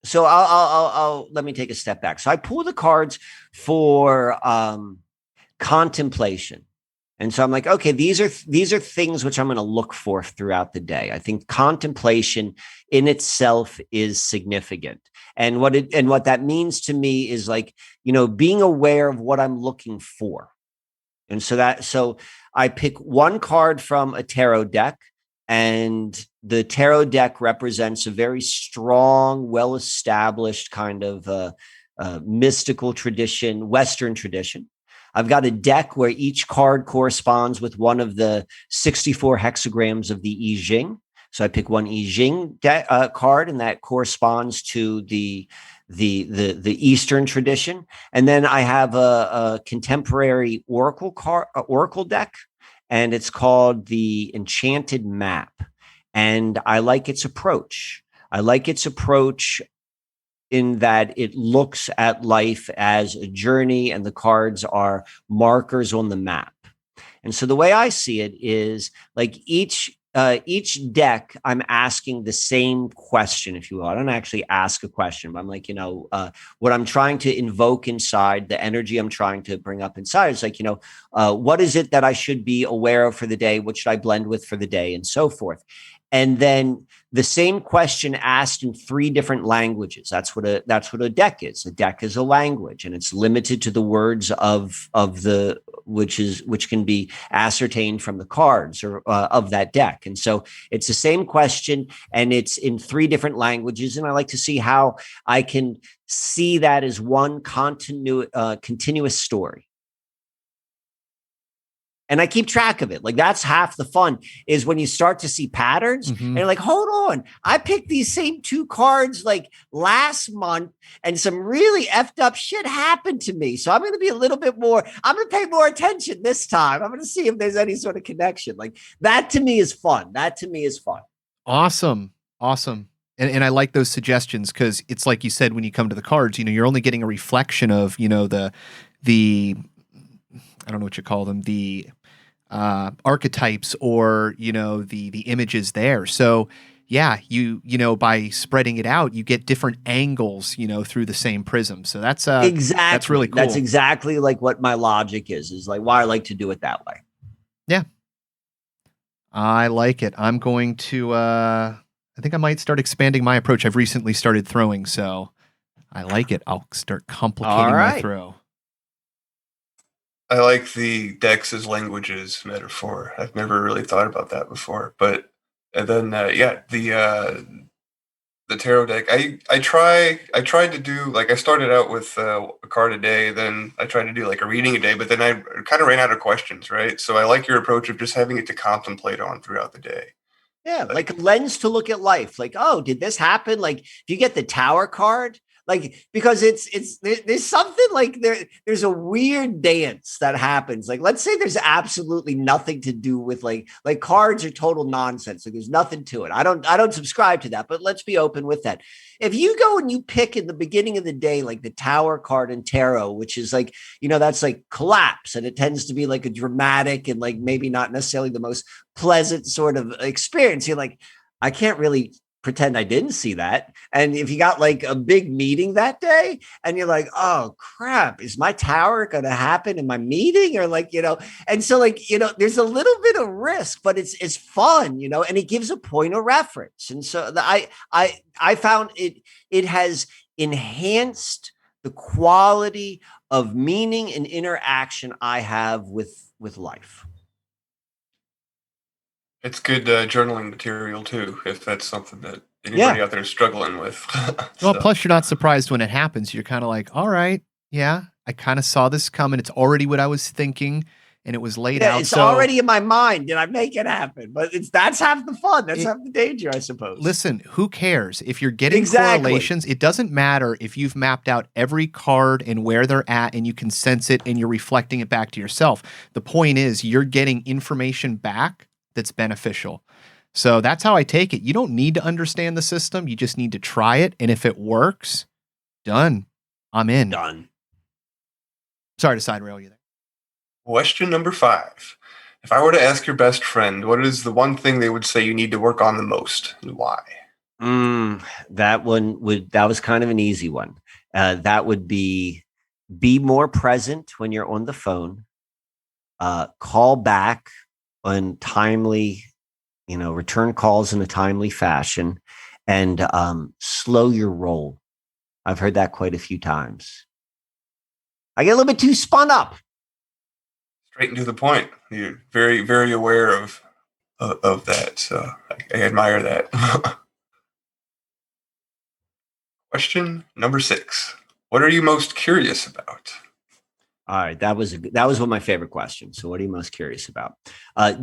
So I'll let me take a step back. So I pull the cards for contemplation. And so I'm like, okay, these are things which I'm going to look for throughout the day. I think contemplation in itself is significant. And what that means to me is like, being aware of what I'm looking for. And so I pick one card from a tarot deck, and the tarot deck represents a very strong, well-established kind of mystical tradition, Western tradition. I've got a deck where each card corresponds with one of the 64 hexagrams of the I Ching. So I pick one I Ching card, and that corresponds to the Eastern tradition. And then I have a contemporary oracle deck, and it's called the Enchanted Map. And I like its approach. In that it looks at life as a journey, and the cards are markers on the map. And so the way I see it is like each deck, I'm asking the same question, if you will. I don't actually ask a question, but I'm like, what I'm trying to invoke inside, the energy I'm trying to bring up inside is like, what is it that I should be aware of for the day? What should I blend with for the day, and so forth. And then the same question asked in 3 different languages. That's what a deck is. A deck is a language, and it's limited to the words of the which can be ascertained from the cards or of that deck. And so it's the same question, and it's in 3 different languages. And I like to see how I can see that as one continuous story. And I keep track of it. Like, that's half the fun, is when you start to see patterns and you're like, hold on, I picked these same 2 cards like last month, and some really effed up shit happened to me. So I'm going to be I'm going to pay more attention this time. I'm going to see if there's any sort of connection. Like, that to me is fun. Awesome. And I like those suggestions, because it's like you said, when you come to the cards, you're only getting a reflection of, the I don't know what you call them, the archetypes, or the images there. So yeah, by spreading it out, you get different angles, through the same prism. So that's that's really cool. That's exactly like what my logic is like why I like to do it that way. Yeah, I like it. I'm going to I think I might start expanding my approach. I've recently started throwing, so I like it. I'll start complicating my throw. I like the decks as languages metaphor. I've never really thought about that before. But and then the tarot deck. I tried to do, like, I started out with a card a day, then I tried to do like a reading a day, but then I kind of ran out of questions, right? So I like your approach of just having it to contemplate on throughout the day. Yeah, like a lens to look at life. Like, oh, did this happen? Like, if you get the Tower card, like, because there's something like there's a weird dance that happens. Like, let's say there's absolutely nothing to do with like cards are total nonsense. Like, there's nothing to it. I don't subscribe to that, but let's be open with that. If you go and you pick in the beginning of the day, like the Tower card in tarot, which is like, that's like collapse, and it tends to be like a dramatic and like maybe not necessarily the most pleasant sort of experience. You're like, I can't really pretend I didn't see that. And if you got like a big meeting that day and you're like, oh crap, is my Tower going to happen in my meeting? Or like, and so like, there's a little bit of risk, but it's fun, and it gives a point of reference. And so I found it has enhanced the quality of meaning and interaction I have with life. It's good journaling material too, if that's something that anybody out there is struggling with. Well, plus you're not surprised when it happens. You're kind of like, all right, yeah, I kind of saw this coming. It's already what I was thinking, and it was laid out. It's already in my mind. Did I make it happen? But that's half the fun. That's half the danger, I suppose. Listen, who cares? If you're getting correlations, it doesn't matter if you've mapped out every card and where they're at, and you can sense it, and you're reflecting it back to yourself. The point is, you're getting information back that's beneficial. So that's how I take it. You don't need to understand the system. You just need to try it. And if it works, done. I'm in. Done. Sorry to side rail you there. Question number 5. If I were to ask your best friend, what is the one thing they would say you need to work on the most, and why? That was kind of an easy one. That would be more present when you're on the phone, call back on timely, return calls in a timely fashion, and slow your roll. I've heard that quite a few times. I get a little bit too spun up. Straight and to the point. You're very, very aware of that. So I admire that. Question number 6. What are you most curious about? All right, that was one of my favorite questions. So, what are you most curious about?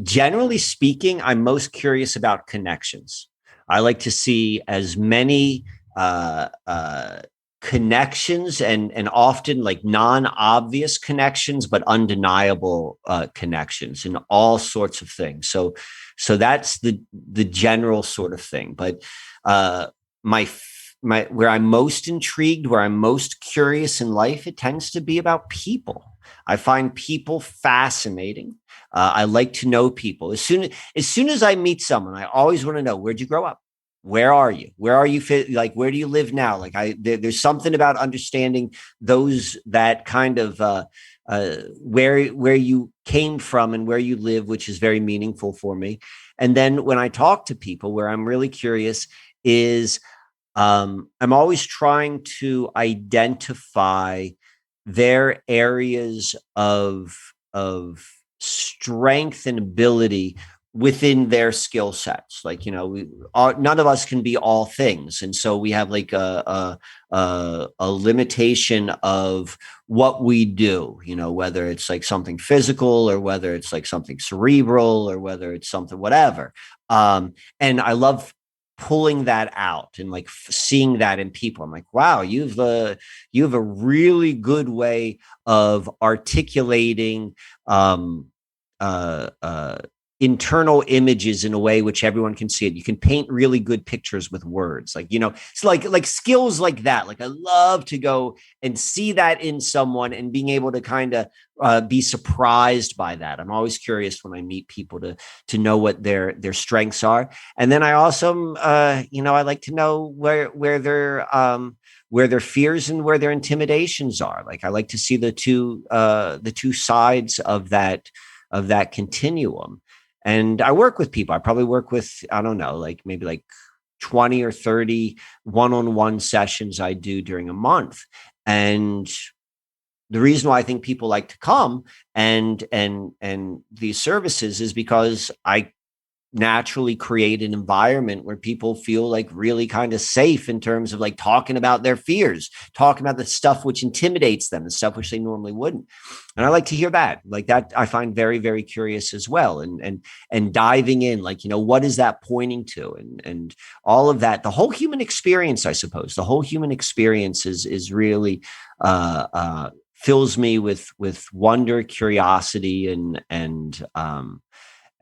Generally speaking, I'm most curious about connections. I like to see as many connections and often like non-obvious connections, but undeniable connections in all sorts of things. So that's the general sort of thing. But my where I'm most intrigued, where I'm most curious in life, it tends to be about people. I find people fascinating. I like to know people. As soon as I meet someone, I always want to know, where'd you grow up? Where are you? Where are you fit? Like, where do you live now? Like, there's something about understanding that kind of where you came from and where you live, which is very meaningful for me. And then when I talk to people, where I'm really curious is I'm always trying to identify their areas of strength and ability within their skill sets. Like, none of us can be all things. And so we have like a limitation of what we do, whether it's like something physical or whether it's like something cerebral or whether it's something, whatever. And I love pulling that out and like seeing that in people. I'm like, wow, you have a really good way of articulating internal images in a way which everyone can see it. You can paint really good pictures with words. Like, it's like skills like that. Like, I love to go and see that in someone and being able to kind of be surprised by that. I'm always curious when I meet people to know what their strengths are. And then I also, I like to know where their fears and where their intimidations are. Like, I like to see the two sides of that continuum. And I work with people. I probably work with, I don't know, like maybe like 20 or 30 one-on-one sessions I do during a month. And the reason why I think people like to come and these services is because I naturally create an environment where people feel like really kind of safe in terms of like talking about their fears, talking about the stuff which intimidates them, the stuff which they normally wouldn't. And I like to hear that. Like, that I find very, very curious as well. And diving in, like, what is that pointing to? And all of that, the whole human experience, I suppose, the whole human experience is really fills me with wonder, curiosity, and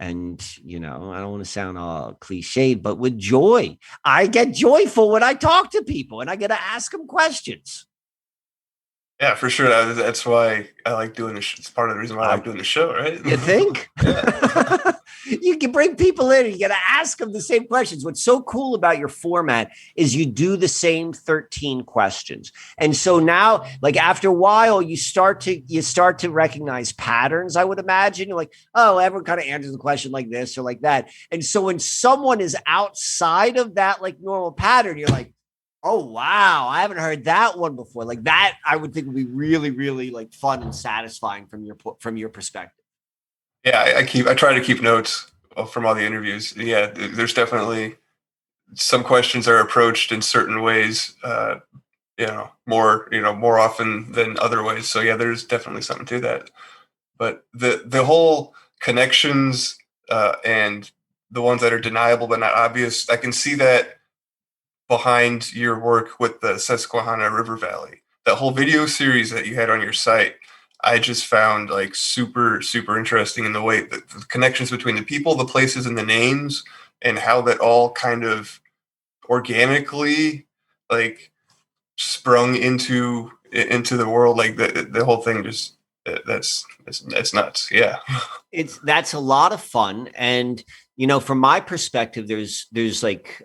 I don't want to sound all cliched, but with joy. I get joyful when I talk to people and I get to ask them questions. Yeah, for sure. That's why I like doing this. It's part of the reason why I like doing the show, right? You think? Yeah. You can bring people in and you got to ask them the same questions. What's so cool about your format is you do the same 13 questions. And so now, like, after a while, you start to recognize patterns, I would imagine. You're like, oh, everyone kind of answers the question like this or like that. And so when someone is outside of that, like, normal pattern, you're like, oh, wow, I haven't heard that one before. Like, that I would think would be really, really like fun and satisfying from your perspective. Yeah, I try to keep notes from all the interviews. Yeah, there's definitely some questions are approached in certain ways, more often than other ways. So yeah, there's definitely something to that. But the whole connections and the ones that are deniable but not obvious, I can see that behind your work with the Susquehanna River Valley. That whole video series that you had on your site, I just found like super, super interesting in the way that the connections between the people, the places, and the names, and how that all kind of organically like sprung into the world. Like the whole thing just that's nuts. Yeah. That's a lot of fun. And, from my perspective, there's like,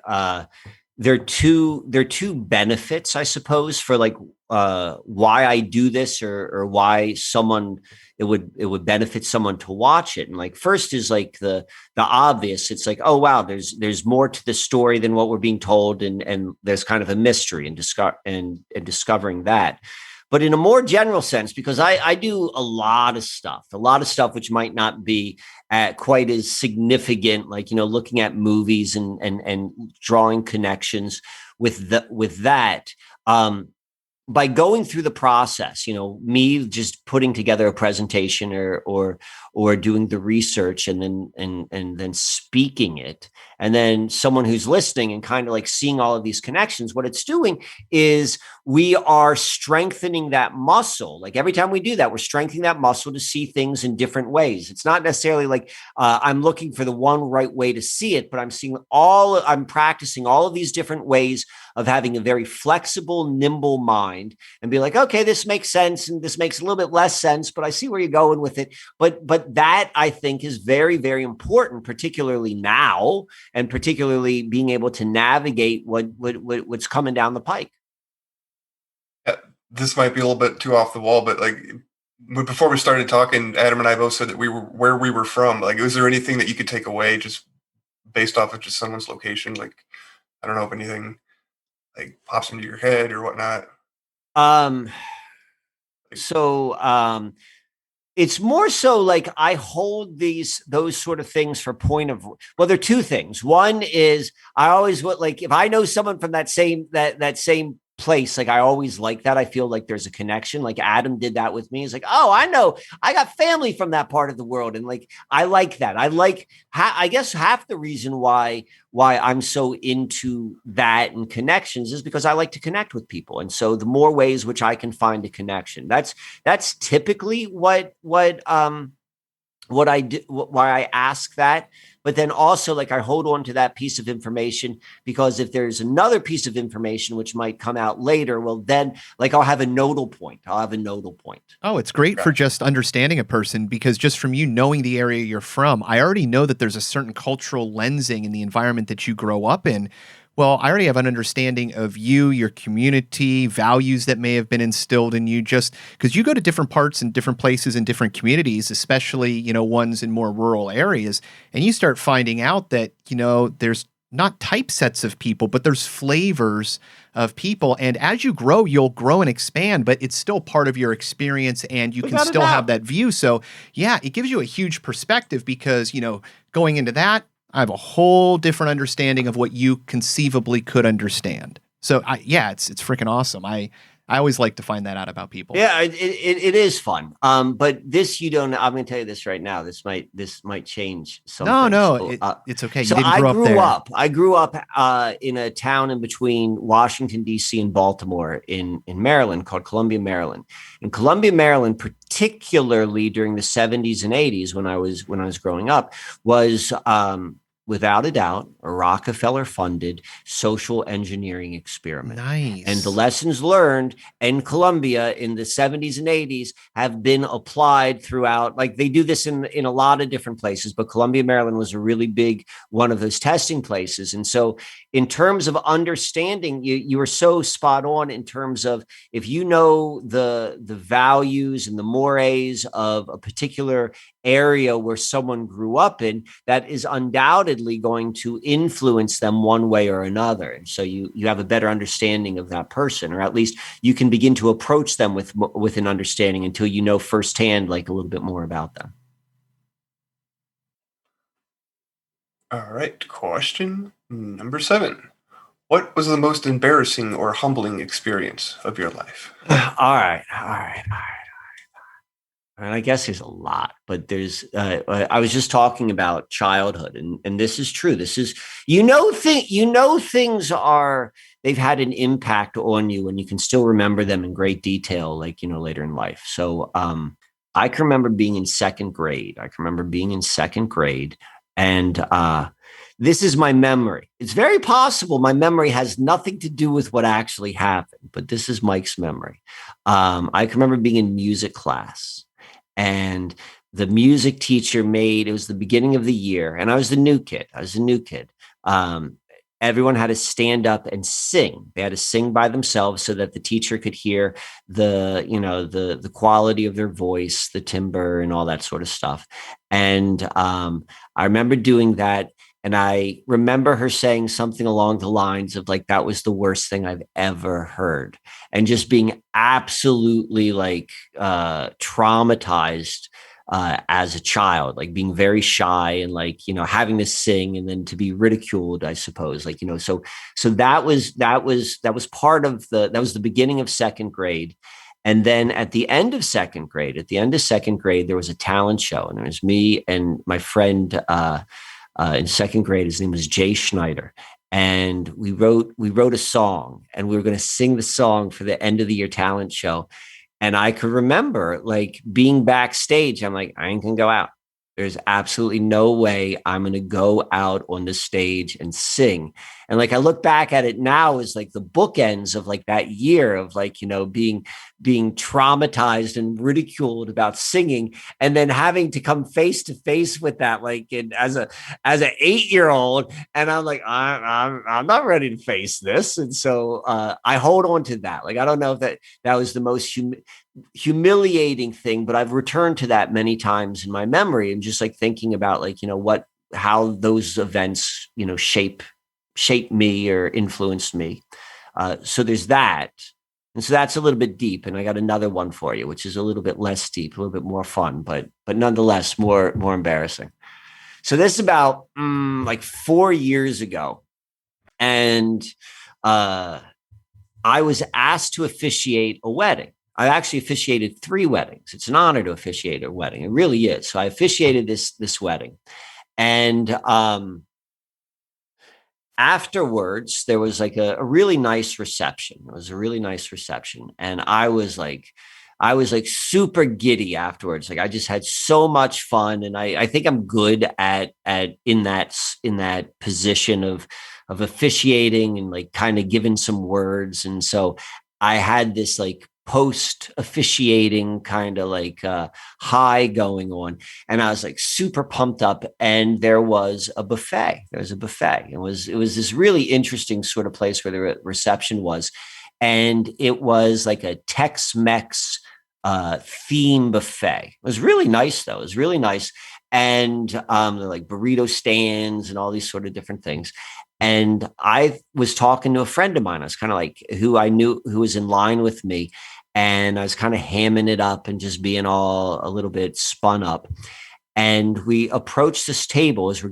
there are two benefits, I suppose, for like why I do this, or why someone it would benefit someone to watch it. And like, first is like the obvious. It's like, oh wow, there's more to the story than what we're being told, and there's kind of a mystery and discovering that. But in a more general sense, because I do a lot of stuff which might not be quite as significant, like, looking at movies and drawing connections with that. By going through the process, me just putting together a presentation, or doing the research, and then speaking it, and then someone who's listening and kind of like seeing all of these connections, what it's doing is we are strengthening that muscle. Like every time we do that, we're strengthening that muscle to see things in different ways. It's not necessarily like I'm looking for the one right way to see it, but I'm practicing all of these different ways of having a very flexible, nimble mind, and be like, okay, this makes sense, and this makes a little bit less sense, but I see where you're going with it. But that, I think, is very, very important, particularly now, and particularly being able to navigate what's coming down the pike. This might be a little bit too off the wall, but like before we started talking, Adam and I both said that we were where we were from. Like, was there anything that you could take away just based off of just someone's location? Like, I don't know if anything like pops into your head or whatnot. So it's more so like I hold those sort of things for point of, well, there are two things. One is I always would like, if I know someone from that same place, like I always like that. I feel like there's a connection. Like Adam did that with me. He's like, oh, I know, I got family from that part of the world, and like I like that. I guess half the reason why I'm so into that and connections is because I like to connect with people, and so the more ways which I can find a connection, that's typically what I do, why I ask that. But then also, like, I hold on to that piece of information, because if there's another piece of information which might come out later, well, then like I'll have a nodal point. Oh, it's great for just understanding a person, because just from you knowing the area you're from, I already know that there's a certain cultural lensing in the environment that you grow up in. Well, I already have an understanding of you, your community, values that may have been instilled in you, just because you go to different parts and different places and different communities, especially, ones in more rural areas, and you start finding out that, there's not typesets of people, but there's flavors of people. And as you grow, you'll grow and expand, but it's still part of your experience, and you can still have that view. So yeah, it gives you a huge perspective, because, going into that, I have a whole different understanding of what you conceivably could understand. So it's freaking awesome. I always like to find that out about people. Yeah, it is fun. But this, I'm going to tell you this right now. This might change something. No, it's okay. So you didn't grow up there. I grew up in a town in between Washington, D.C. and Baltimore in Maryland called Columbia, Maryland. In Columbia, Maryland, particularly during the 70s and 80s, when I was growing up, was without a doubt, a Rockefeller-funded social engineering experiment. Nice. And the lessons learned in Columbia in the 70s and 80s have been applied throughout. Like, they do this in a lot of different places, but Columbia, Maryland was a really big one of those testing places. And so in terms of understanding, you are so spot on in terms of, if you know the values and the mores of a particular area where someone grew up in, that is undoubtedly going to influence them one way or another. And so you have a better understanding of that person, or at least you can begin to approach them with an understanding until you know firsthand, like, a little bit more about them. All right, question number 7. What was the most embarrassing or humbling experience of your life? All right. And I guess there's a lot, but there's, I was just talking about childhood, and this is true. This is, things they've had an impact on you, and you can still remember them in great detail, like, later in life. So, I can remember being in second grade. And, this is my memory. It's very possible my memory has nothing to do with what actually happened, but this is Mike's memory. I can remember being in music class, and the music teacher it was the beginning of the year, and I was the new kid. everyone had to stand up and sing. They had to sing by themselves so that the teacher could hear the quality of their voice, the timbre, and all that sort of stuff. And I remember doing that. And I remember her saying something along the lines of like, that was the worst thing I've ever heard. And just being absolutely like traumatized as a child, like being very shy and like, having to sing and then to be ridiculed, I suppose, like, so that was part of that was the beginning of second grade. And then at the end of second grade, there was a talent show, and it was me and my friend in second grade. His name was Jay Schneider. And we wrote a song, and we were going to sing the song for the end of the year talent show. And I could remember like being backstage. I'm like, I ain't gonna go out. There's absolutely no way I'm going to go out on the stage and sing. And like, I look back at it now as like the bookends of like that year of like, being traumatized and ridiculed about singing, and then having to come face to face with that, like as an 8-year-old. And I'm like, I'm not ready to face this. And so I hold on to that. Like, I don't know if that was the most humiliating thing, but I've returned to that many times in my memory, and just like thinking about like, how those events, shape me or influenced me. So there's that. And so that's a little bit deep. And I got another one for you, which is a little bit less deep, a little bit more fun, but nonetheless more embarrassing. So this is about like 4 years ago. And I was asked to officiate a wedding. I actually officiated 3 weddings. It's an honor to officiate a wedding. It really is. So I officiated this wedding. And afterwards, there was like a really nice reception. It was a really nice reception. And I was like super giddy afterwards. Like, I just had so much fun. And I think I'm good at in that position of officiating and like kind of giving some words. And so I had this like post officiating kind of like high going on, and I was like super pumped up. And there was a buffet. It was this really interesting sort of place where the reception was, and it was like a Tex-Mex theme buffet. It was really nice though. It was really nice. And they're like burrito stands and all these sort of different things. And I was talking to a friend of mine. I was kind of like, who I knew, who was in line with me. And I was kind of hamming it up and just being all a little bit spun up. And we approached this table as we're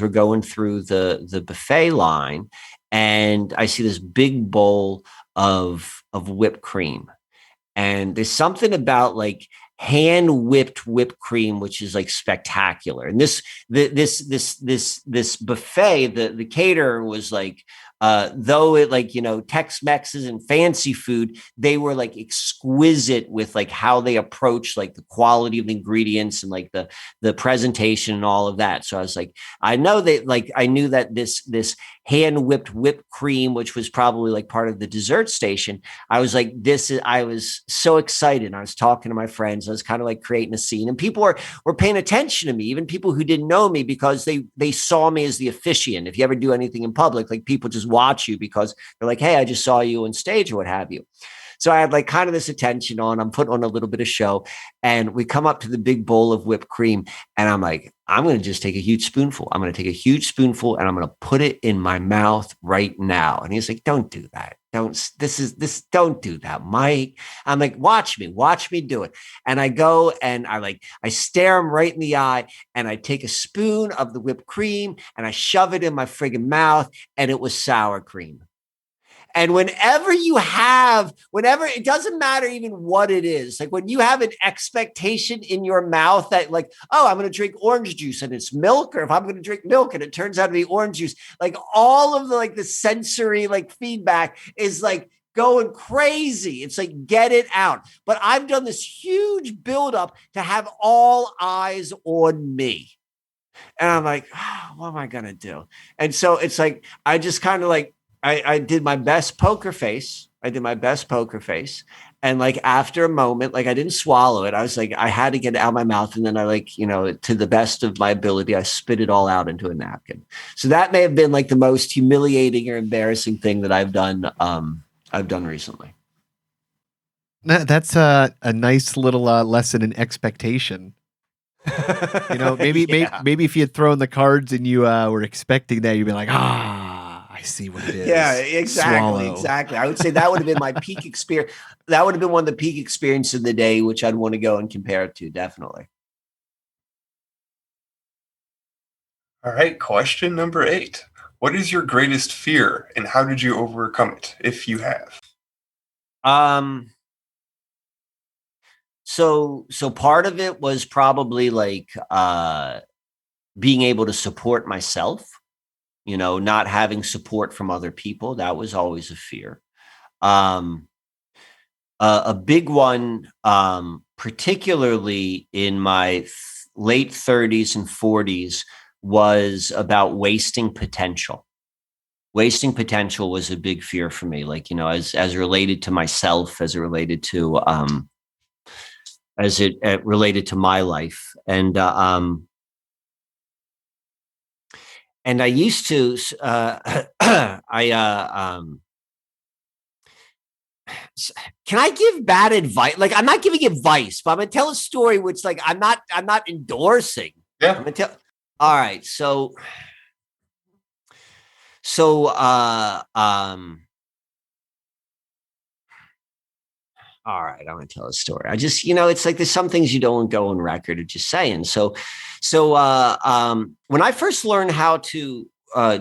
going through the buffet line. And I see this big bowl of whipped cream. And there's something about like hand whipped cream, which is like spectacular. And this buffet, the caterer was like, though it like, Tex-Mex isn't fancy food, they were like exquisite with like how they approach like the quality of the ingredients and like the presentation and all of that. So I was like, I knew that this hand whipped cream, which was probably like part of the dessert station. I was like, I was so excited. I was talking to my friends. I was kind of like creating a scene, and people were paying attention to me, even people who didn't know me, because they saw me as the officiant. If you ever do anything in public, like people just watch you because they're like, hey, I just saw you on stage or what have you. So I had like kind of this attention on, I'm putting on a little bit of show, and we come up to the big bowl of whipped cream, and I'm like, I'm going to just take a huge spoonful. I'm going to take a huge spoonful and I'm going to put it in my mouth right now. And he's like, don't do that. Don't do that, Mike. I'm like, watch me do it. And I go and I stare him right in the eye, and I take a spoon of the whipped cream and I shove it in my friggin' mouth, and it was sour cream. And whenever it doesn't matter even what it is, like when you have an expectation in your mouth that like, oh, I'm going to drink orange juice and it's milk, or if I'm going to drink milk and it turns out to be orange juice, like all of the sensory like feedback is like going crazy. It's like, get it out. But I've done this huge buildup to have all eyes on me. And I'm like, oh, what am I going to do? And so it's like, I just kind of like, I did my best poker face. And And like after a moment, like I didn't swallow it. I was like, I had to get it out of my mouth. And then I like, to the best of my ability, I spit it all out into a napkin. So that may have been like the most humiliating or embarrassing thing that I've done. I've done recently. That's a nice little lesson in expectation. Maybe Yeah. maybe if you had thrown the cards and you were expecting that, you'd be like, I see what it is. Yeah, exactly. Swallow. Exactly. I would say that would have been my peak experience. That would have been one of the peak experiences of the day, which I'd want to go and compare it to. Definitely. All right, question number 8. What is your greatest fear and how did you overcome it, if you have? So part of it was probably like being able to support myself, not having support from other people. That was always a fear. A big one, particularly in my late 30s and 40s, was about wasting potential. Wasting potential was a big fear for me, like, as related to myself, as it related to related to my life. And I used to can I give bad advice? Like, I'm not giving advice, but I'm gonna tell a story which, like, I'm not endorsing. Yeah. I'm gonna tell. All right, so all right, I'm gonna tell a story. I just, it's like there's some things you don't go on record of just saying. So when I first learned how to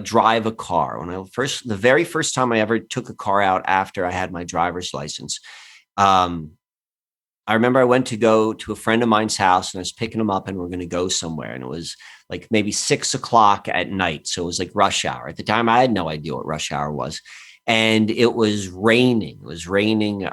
drive a car, the very first time I ever took a car out after I had my driver's license, I remember I went to go to a friend of mine's house and I was picking him up and we're going to go somewhere. And it was like maybe 6:00 at night. So it was like rush hour. At the time, I had no idea what rush hour was. And it was raining. It was raining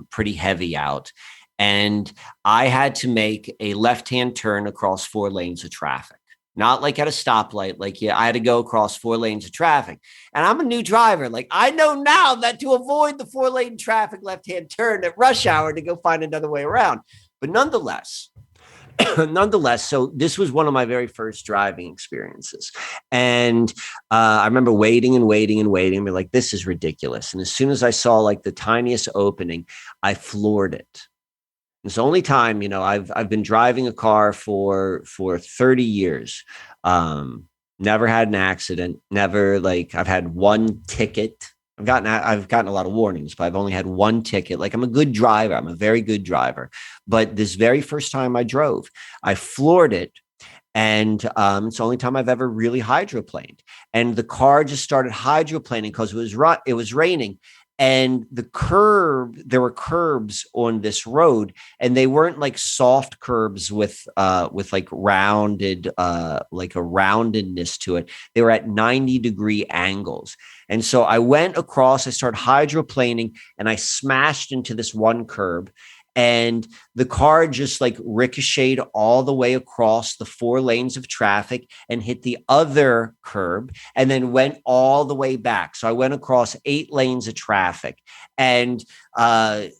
pretty heavy out. And I had to make a left-hand turn across 4 lanes of traffic. Not like at a stoplight, like, yeah, I had to go across 4 lanes of traffic. And I'm a new driver. Like, I know now that to avoid the 4-lane traffic left-hand turn at rush hour to go find another way around. But nonetheless, so this was one of my very first driving experiences. And I remember waiting and waiting and waiting and be like, this is ridiculous. And as soon as I saw like the tiniest opening, I floored it. It's the only time, I've been driving a car for 30 years. Never had an accident. Never, like, I've had 1 ticket. I've gotten a lot of warnings, but I've only had 1 ticket. Like, I'm a good driver. I'm a very good driver. But this very first time I drove, I floored it. And it's the only time I've ever really hydroplaned. And the car just started hydroplaning because it was raining. And there were curbs on this road, and they weren't like soft curbs with like rounded, like a roundedness to it. They were at 90-degree angles. And so I went across, I started hydroplaning, and I smashed into this one curb. And the car just like ricocheted all the way across the 4 lanes of traffic and hit the other curb and then went all the way back. So I went across 8 lanes of traffic. And the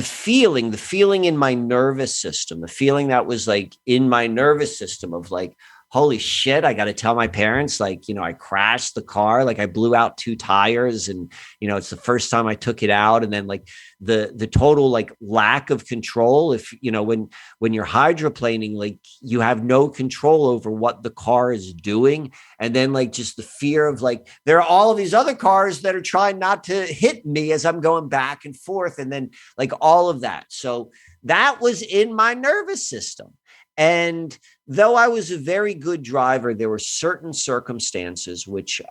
feeling in my nervous system, the feeling that was like in my nervous system of like, holy shit, I got to tell my parents, like, I crashed the car, like I blew out 2 tires and, it's the first time I took it out. And then like the total like lack of control. If, when you're hydroplaning, like you have no control over what the car is doing. And then like just the fear of like, there are all of these other cars that are trying not to hit me as I'm going back and forth. And then like all of that. So that was in my nervous system. And though I was a very good driver, there were certain circumstances which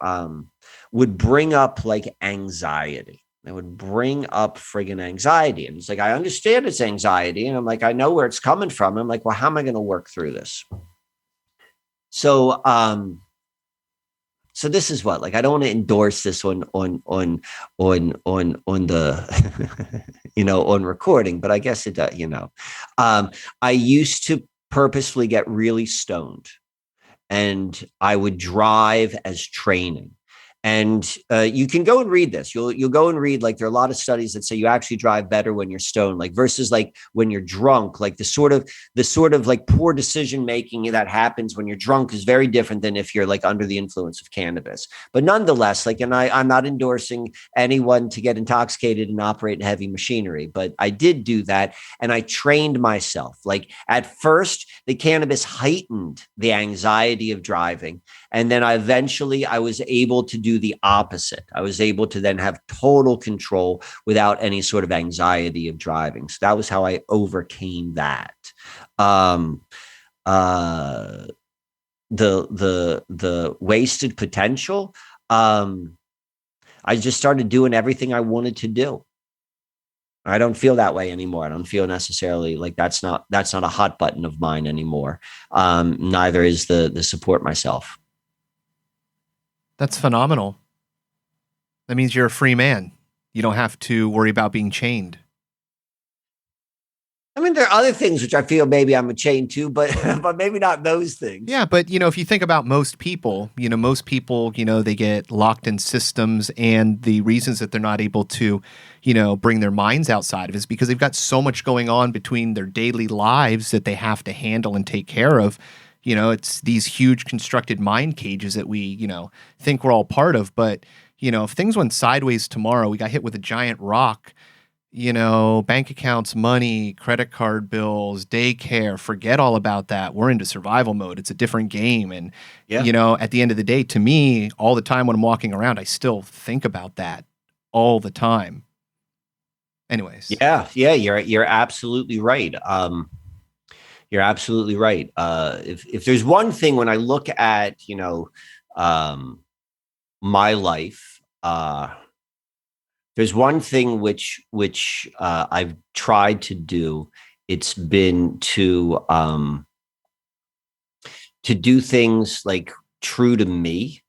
would bring up like anxiety. It would bring up friggin' anxiety. And it's like, I understand it's anxiety. And I'm like, I know where it's coming from. I'm like, well, how am I going to work through this? So this is what, like, I don't want to endorse this on the, on recording, but I guess it does, I used to purposefully get really stoned and I would drive as training. And you can go and read this. You'll go and read, like, there are a lot of studies that say you actually drive better when you're stoned, like versus like when you're drunk. Like the sort of like poor decision making that happens when you're drunk is very different than if you're like under the influence of cannabis. But nonetheless, like, and I'm not endorsing anyone to get intoxicated and operate heavy machinery, but I did do that, and I trained myself. Like at first, the cannabis heightened the anxiety of driving. And then I was able to do the opposite. I was able to then have total control without any sort of anxiety of driving. So that was how I overcame that. The wasted potential. I just started doing everything I wanted to do. I don't feel that way anymore. I don't feel necessarily like that's not a hot button of mine anymore. Neither is the support myself. That's phenomenal. That means you're a free man. You don't have to worry about being chained. I mean, there are other things which I feel maybe I'm a chain to, but maybe not those things. Yeah, but if you think about most people, they get locked in systems, and the reasons that they're not able to, bring their minds outside of it is because they've got so much going on between their daily lives that they have to handle and take care of. It's these huge constructed mind cages that we, think we're all part of. But, if things went sideways tomorrow, we got hit with a giant rock, bank accounts, money, credit card bills, daycare, forget all about that. We're into survival mode. It's a different game. And, at the end of the day, to me, all the time when I'm walking around, I still think about that all the time. Anyways. Yeah. You're absolutely right. You're absolutely right. If there's one thing when I look at, my life, there's one thing which I've tried to do. It's been to do things like true to me.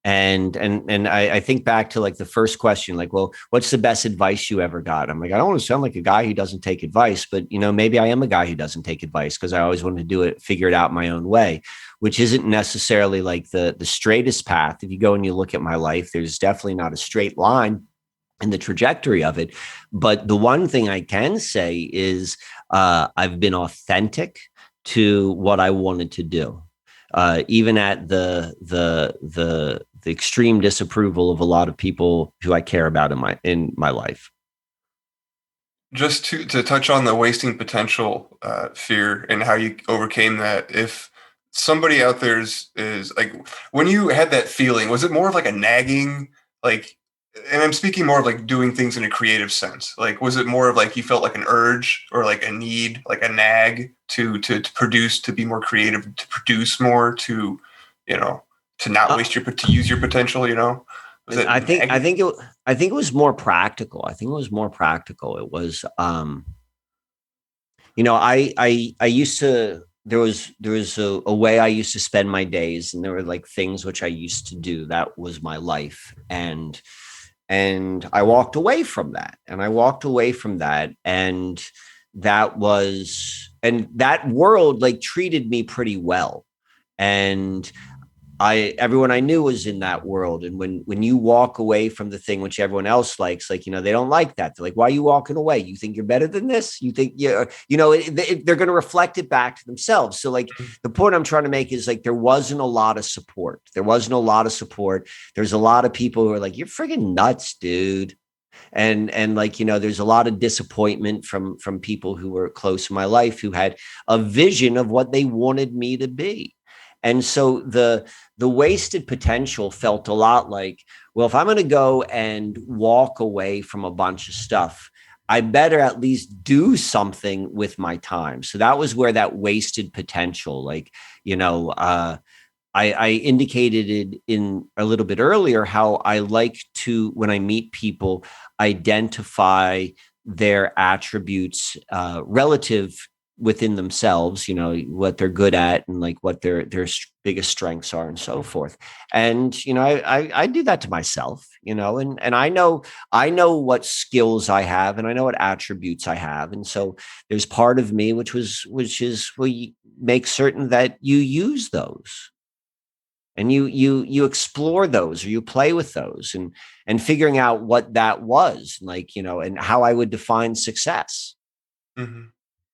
And I think back to like the first question, like, well, what's the best advice you ever got? I'm like, I don't want to sound like a guy who doesn't take advice, but maybe I am a guy who doesn't take advice because I always wanted to figure it out my own way, which isn't necessarily like the straightest path. If you go and you look at my life, there's definitely not a straight line in the trajectory of it. But the one thing I can say is I've been authentic to what I wanted to do. Even at the extreme disapproval of a lot of people who I care about in my life. Just to touch on the wasting potential fear and how you overcame that. If somebody out there is like, when you had that feeling, was it more of like a nagging, like, and I'm speaking more of like doing things in a creative sense. Like, was it more of like you felt like an urge or like a need, like a nag to produce, to be more creative, to produce more, to not waste to use your potential? I think it was more practical. It was, I used to. There was a way I used to spend my days, and there were like things which I used to do. That was my life, and I walked away from that, and that world like treated me pretty well, and everyone I knew was in that world. And when you walk away from the thing which everyone else likes, like, they don't like that. They're like, why are you walking away? You think you're better than this? You think they're going to reflect it back to themselves. So like the point I'm trying to make is like, there wasn't a lot of support. There's a lot of people who are like, you're friggin' nuts, dude. And like, there's a lot of disappointment from people who were close in my life who had a vision of what they wanted me to be. And so the wasted potential felt a lot like, well, if I'm going to go and walk away from a bunch of stuff, I better at least do something with my time. So that was where that wasted potential, like, I indicated it in a little bit earlier, how I like to, when I meet people, identify their attributes relative within themselves, what they're good at and like what their biggest strengths are and so forth. And, I do that to myself, and I know what skills I have, and I know what attributes I have. And so there's part of me, which is, well, you make certain that you use those. and you explore those, or you play with those, and figuring out what that was like, and how I would define success. Mhm.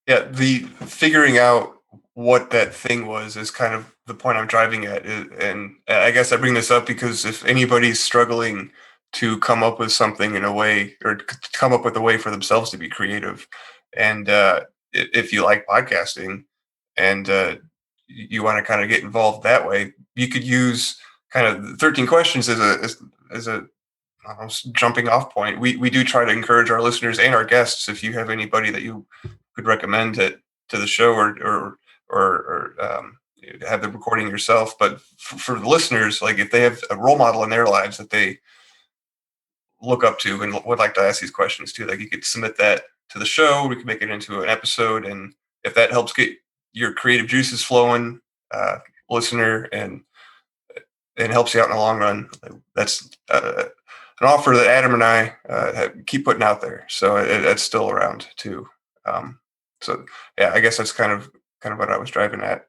Yeah, the figuring out what that thing was is kind of the point I'm driving at. And I guess I bring this up because if anybody's struggling to come up with something in a way, or come up with a way for themselves to be creative, and if you like podcasting and you want to kind of get involved that way, you could use kind of 13 questions as a jumping off point. We do try to encourage our listeners and our guests. If you have anybody that you could recommend it to the show, or have the recording yourself, but for the listeners, like if they have a role model in their lives that they look up to and would like to ask these questions to, like you could submit that to the show. We can make it into an episode, and if that helps get your creative juices flowing, listener, and helps you out in the long run, that's an offer that Adam and I keep putting out there. So it's still around too. So yeah, I guess that's kind of what I was driving at.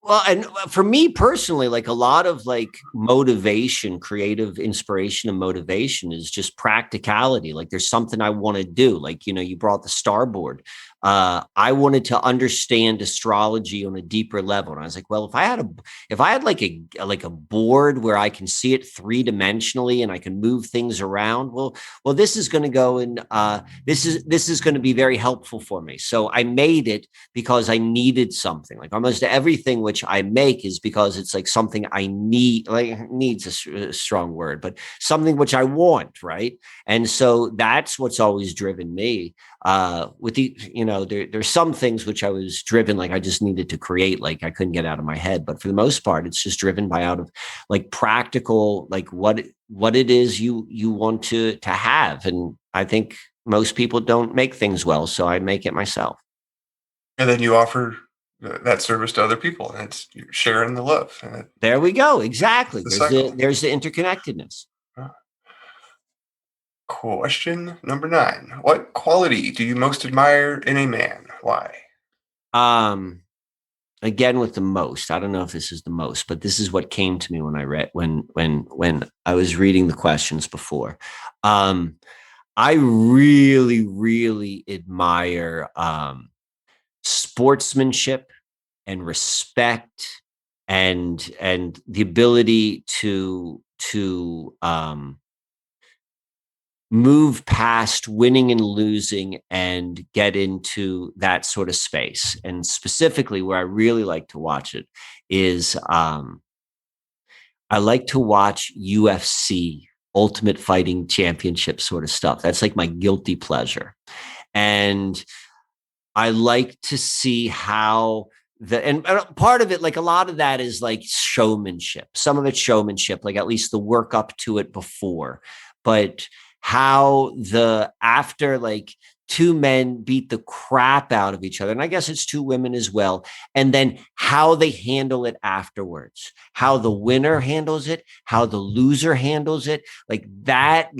Well, and for me personally, like a lot of like motivation, creative inspiration and motivation is just practicality. Like there's something I want to do. Like, you brought the starboard. I wanted to understand astrology on a deeper level. And I was like, well, if I had like a board where I can see it 3-dimensionally and I can move things around, well, this is going to go and this is going to be very helpful for me. So I made it because I needed something. Like almost everything which I make is because it's like something I need. Like needs a strong word, but something which I want, right? And so that's what's always driven me. With the, there's some things which I was driven, like I just needed to create, like I couldn't get out of my head. But for the most part, it's just driven by out of like practical, like what it is you want to have. And I think most people don't make things well, so I make it myself. And then you offer that service to other people, and it's you're sharing the love. And there we go. Exactly. There's the interconnectedness. Question number 9. What quality do you most admire in a man? Why? Again, with the most, I don't know if this is the most, but this is what came to me when I read, when I was reading the questions before. I really, really admire, sportsmanship and respect and the ability to move past winning and losing and get into that sort of space. And specifically where I really like to watch it is I like to watch UFC, Ultimate Fighting Championship sort of stuff. That's like my guilty pleasure. And I like to see how and part of it, like a lot of that is like showmanship. Some of it's showmanship, like at least the work up to it before. But how after like 2 men beat the crap out of each other, and I guess it's 2 women as well, and then how they handle it afterwards, how the winner handles it, how the loser handles it, like that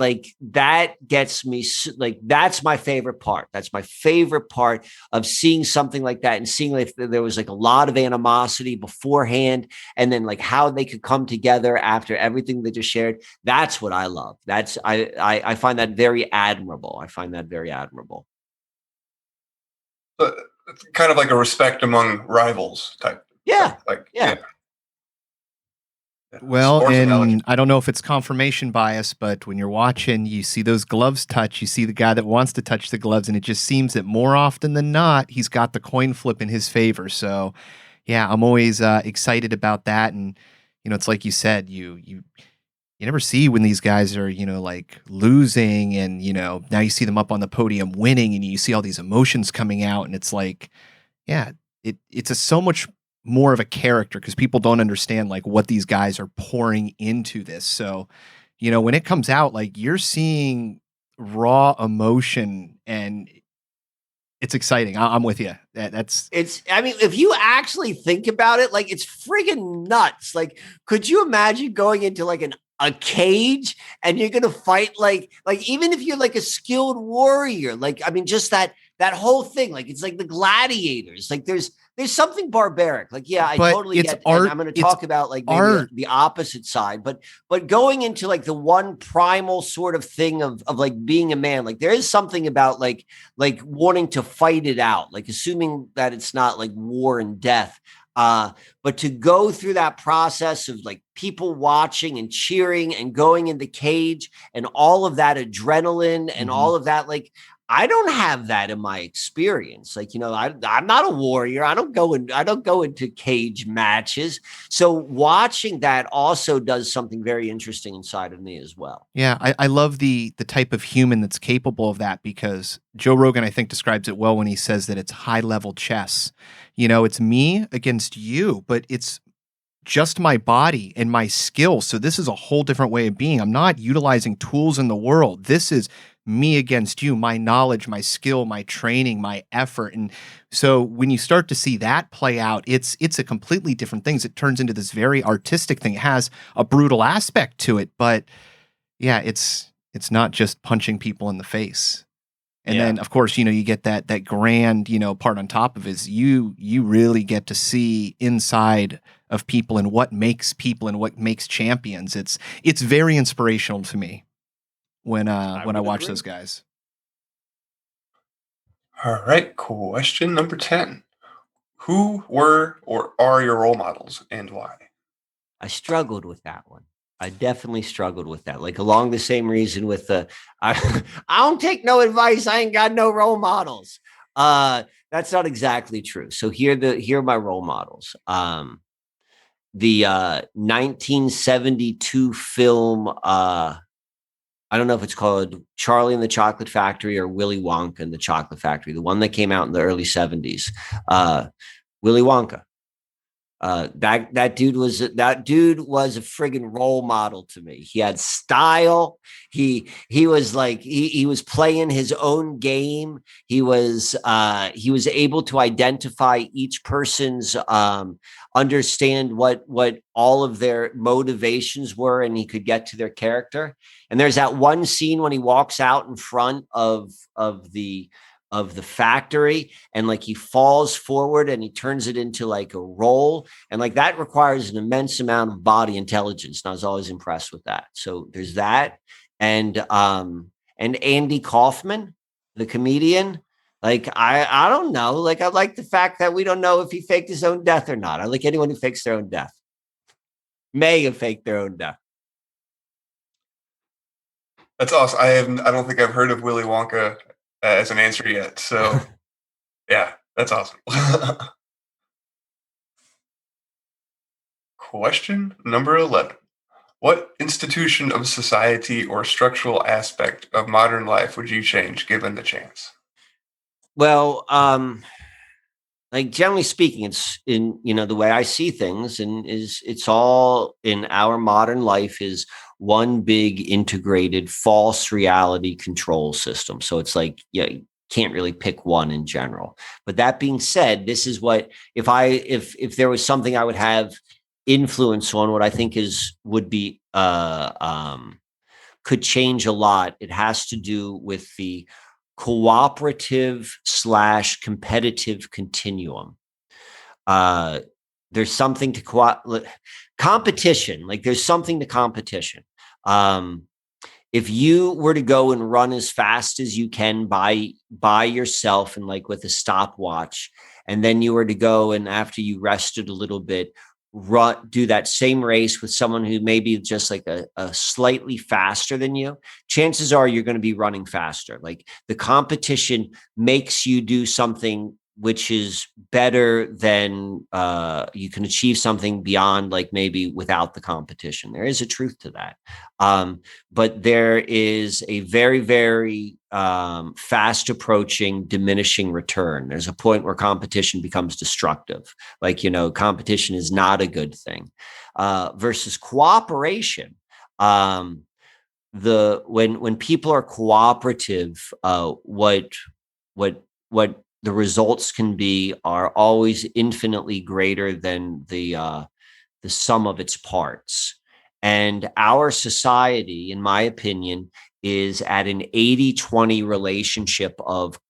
gets me, like that's my favorite part. That's my favorite part of seeing something like that, and seeing if there was like a lot of animosity beforehand, and then like how they could come together after everything they just shared. That's what I love. I find that very admirable. But kind of like a respect among rivals type. Yeah. Yeah. Well, Sports and analogy. I don't know if it's confirmation bias, but when you're watching, you see those gloves touch, you see the guy that wants to touch the gloves, and it just seems that more often than not, he's got the coin flip in his favor. So, yeah, I'm always excited about that. And, it's like you said, you never see when these guys are, like losing and, now you see them up on the podium winning and you see all these emotions coming out. And it's like, yeah, it's so much more of a character because people don't understand like what these guys are pouring into this. So, when it comes out, like you're seeing raw emotion and it's exciting. I'm with you. I mean, if you actually think about it, like it's friggin' nuts. Like, could you imagine going into like a cage and you're going to fight like even if you're like a skilled warrior, like, I mean, just that that whole thing. Like, it's like the gladiators. Like, there's something barbaric. Like, yeah, I But totally it's get. art. And I'm going to It's talk about like maybe art. the opposite side, but going into like the one primal sort of thing of like being a man. Like, there is something about like wanting to fight it out, like assuming that it's not like war and death. But to go through that process of like people watching and cheering and going in the cage and all of that adrenaline and all of that, like, I don't have that in my experience. Like, I'm not a warrior. I don't go into cage matches. So watching that also does something very interesting inside of me as well. Yeah, I love the type of human that's capable of that, because Joe Rogan, I think, describes it well when he says that it's high level chess. It's me against you, but it's just my body and my skill. So this is a whole different way of being. I'm not utilizing tools in the world. This is me against you, my knowledge, my skill, my training, my effort. And so when you start to see that play out, it's a completely different thing. It turns into this very artistic thing. It has a brutal aspect to it, but yeah, it's not just punching people in the face. And then, of course, you get that grand, part on top of it is you really get to see inside of people and what makes people and what makes champions. It's very inspirational to me when I watch those guys. All right, question number 10. Who were or are your role models and why? I struggled with that one. I definitely struggled with that. Like, along the same reason with I don't take no advice. I ain't got no role models. That's not exactly true. So here are my role models. The 1972 film, I don't know if it's called Charlie and the Chocolate Factory or Willy Wonka and the Chocolate Factory, the one that came out in the early 70s. Willy Wonka. That dude was a friggin' role model to me. He had style. He was like he was playing his own game. He was able to identify each person's understand what all of their motivations were, and he could get to their character. And there's that one scene when he walks out in front of the factory, and like he falls forward and he turns it into like a roll, and like that requires an immense amount of body intelligence, and I was always impressed with that. So there's that. And Andy Kaufman, the comedian, like I don't know, like I like the fact that we don't know if he faked his own death or not. I like anyone who fakes their own death. May have faked their own death. That's awesome. I don't think I've heard of Willy Wonka as an answer yet. So yeah, that's awesome. Question number 11. What institution of society or structural aspect of modern life would you change given the chance? Well, like generally speaking, it's in, the way I see things, and it's all in our modern life is one big integrated false reality control system. So it's like, you can't really pick one in general. But that being said, this is what, if there was something I would have influence on, what I think could change a lot. It has to do with the cooperative/competitive continuum. There's something to competition. Like, there's something to competition. If you were to go and run as fast as you can by yourself and like with a stopwatch, and then you were to go and after you rested a little bit, do that same race with someone who may be just like a slightly faster than you, chances are you're going to be running faster. Like, the competition makes you do something which is better than you can achieve something beyond, like maybe without the competition. There is a truth to that. But there is a very, very fast approaching diminishing return. There's a point where competition becomes destructive. Like, competition is not a good thing versus cooperation. When people are cooperative, what the results can be are always infinitely greater than the sum of its parts. And our society, in my opinion, is at an 80-20 relationship of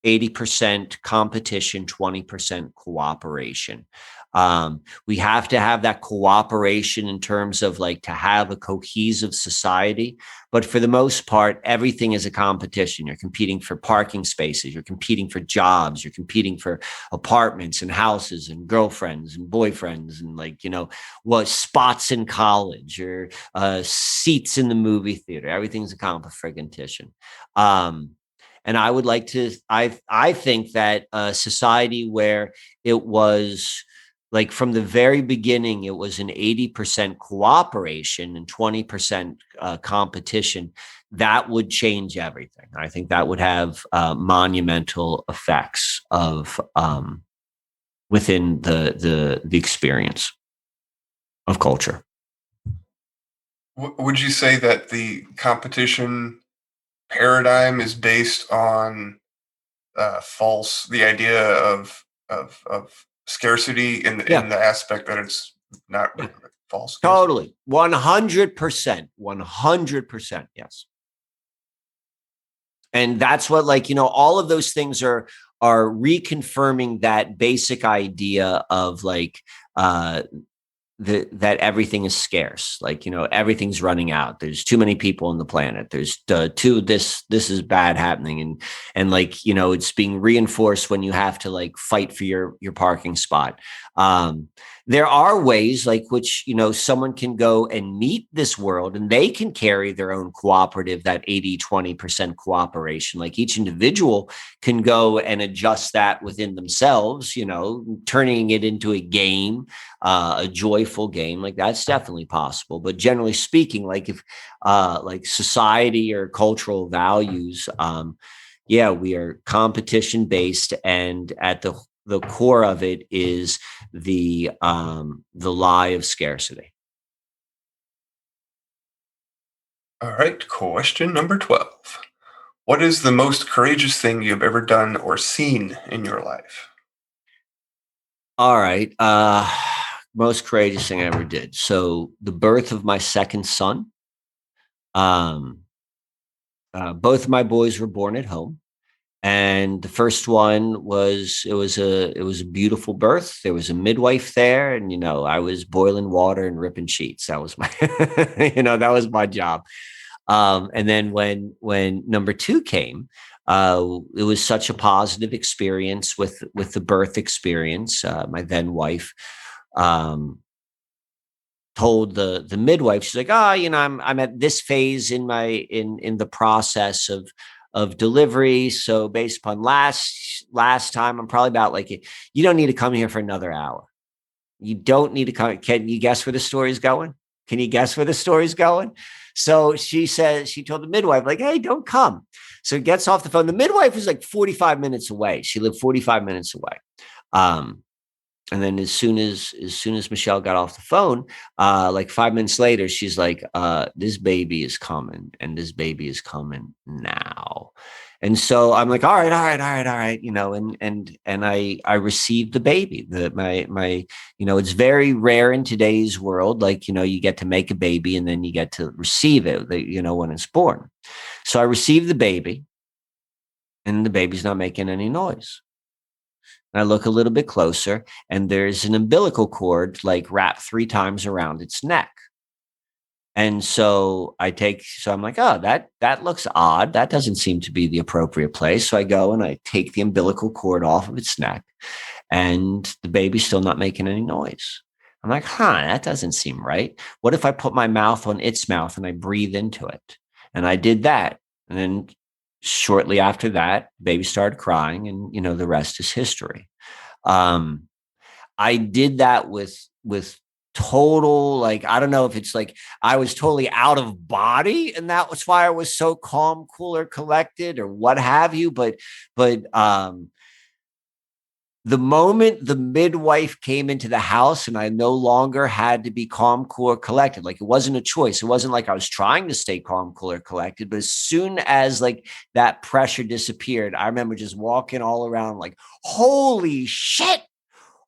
80% competition, 20% cooperation. We have to have that cooperation in terms of like to have a cohesive society. But for the most part, everything is a competition. You're competing for parking spaces. You're competing for jobs. You're competing for apartments and houses and girlfriends and boyfriends and like, what spots in college or seats in the movie theater. Everything's a competition. And I would like to, I think that a society where it was like from the very beginning, it was an 80% cooperation and 20% competition, that would change everything. I think that would have monumental effects of within the experience of culture. Would you say that the competition paradigm is based on the idea of scarcity in the aspect that it's not false scarcity? Totally. 100%. 100%. Yes. And that's what, like, all of those things are reconfirming that basic idea of like, that everything is scarce. Like, everything's running out. There's too many people on the planet. There's this is bad happening. And like, it's being reinforced when you have to like fight for your parking spot. There are ways like which, someone can go and meet this world and they can carry their own cooperative, that 80-20% cooperation. Like each individual can go and adjust that within themselves, turning it into a game, a joyful game. Like that's definitely possible. But generally speaking, like if like society or cultural values, we are competition based, and at the core of it is the lie of scarcity. All right, question number 12. What is the most courageous thing you've ever done or seen in your life? All right. Most courageous thing I ever did. So the birth of my second son. Both of my boys were born at home. And the first one was a beautiful birth. There was a midwife there, and I was boiling water and ripping sheets. That was my that was my job. And then when number two came, it was such a positive experience with the birth experience. My then wife told the midwife, she's like, I'm at this phase in the process of delivery. So based upon last time, I'm probably about like, you don't need to come here for another hour. You don't need to come. Can you guess where the story's going? Can you guess where the story's going? So she told the midwife, like, hey, don't come. So gets off the phone. The midwife was like 45 minutes away. She lived 45 minutes away. And then as soon as Michelle got off the phone, like 5 minutes later, she's like, this baby is coming, and this baby is coming now. And so I'm like, all right. And I received the baby. My it's very rare in today's world. Like, you get to make a baby and then you get to receive it, when it's born. So I received the baby, and the baby's not making any noise. And I look a little bit closer, and there's an umbilical cord like wrapped 3 times around its neck. And so I'm like, oh, that looks odd. That doesn't seem to be the appropriate place. So I go and I take the umbilical cord off of its neck, and the baby's still not making any noise. I'm like, that doesn't seem right. What if I put my mouth on its mouth and I breathe into it? And I did that. And then shortly after that, baby started crying, and the rest is history. I did that with total, like, I don't know if it's like I was totally out of body, and that was why I was so calm, cool, or collected, or what have you. But the moment the midwife came into the house and I no longer had to be calm, cool, or collected, like it wasn't a choice. It wasn't like I was trying to stay calm, cool, or collected. But as soon as like that pressure disappeared, I remember just walking all around like, holy shit,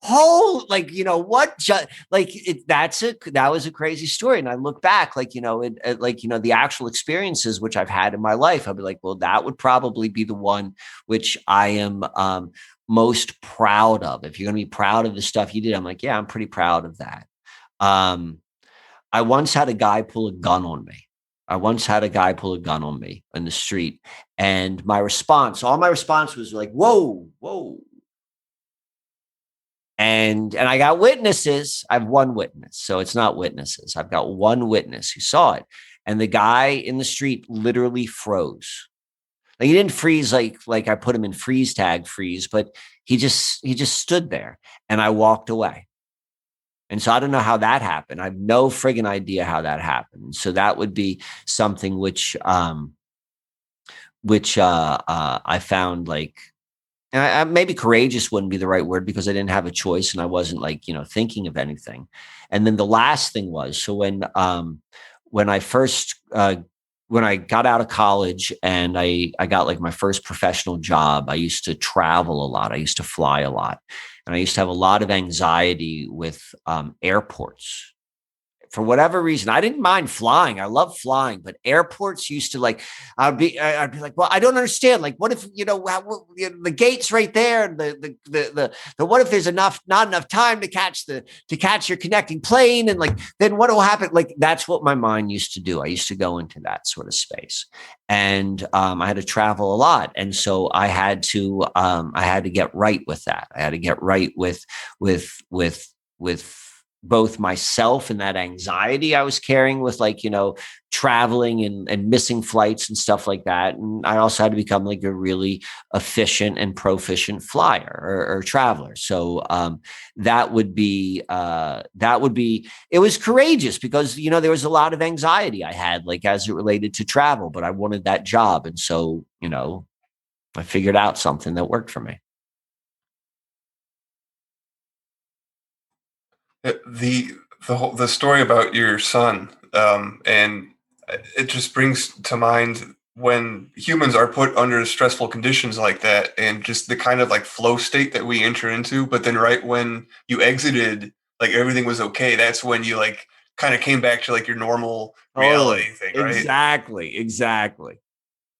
like, what, that was a crazy story. And I look back, like, the actual experiences which I've had in my life, I'll be like, well, that would probably be the one which I am most proud of. If you're going to be proud of the stuff you did, I'm like, yeah, I'm pretty proud of that. I once had a guy pull a gun on me. In the street. And all my response was like, whoa, whoa. And I got witnesses. I have one witness. So it's not witnesses. I've got one witness who saw it. And the guy in the street literally froze. Like, he didn't freeze like I put him in freeze tag freeze, but he just stood there, and I walked away. And so I don't know how that happened. I have no friggin' idea how that happened. So that would be something which I found like, and maybe courageous wouldn't be the right word, because I didn't have a choice and I wasn't like, thinking of anything. And then the last thing was, so when I first, when I got out of college and I got like my first professional job, I used to travel a lot. I used to fly a lot. And I used to have a lot of anxiety with airports. For whatever reason, I didn't mind flying. I love flying, but airports used to like, I'd be like, well, I don't understand. Like, what if, the gate's right there, and the what if there's not enough time to catch your connecting plane, and like, then what will happen? Like, that's what my mind used to do. I used to go into that sort of space, and I had to travel a lot, and so I had to get right with that. I had to get right with both myself and that anxiety I was carrying with, like, traveling and missing flights and stuff like that. And I also had to become like a really efficient and proficient flyer or traveler. So that would be, it was courageous because, there was a lot of anxiety I had, like, as it related to travel, but I wanted that job. And so, I figured out something that worked for me. The story about your son, and it just brings to mind when humans are put under stressful conditions like that, and just the kind of like flow state that we enter into. But then right when you exited, like, everything was okay. That's when you like kind of came back to like your normal reality thing, right? Exactly.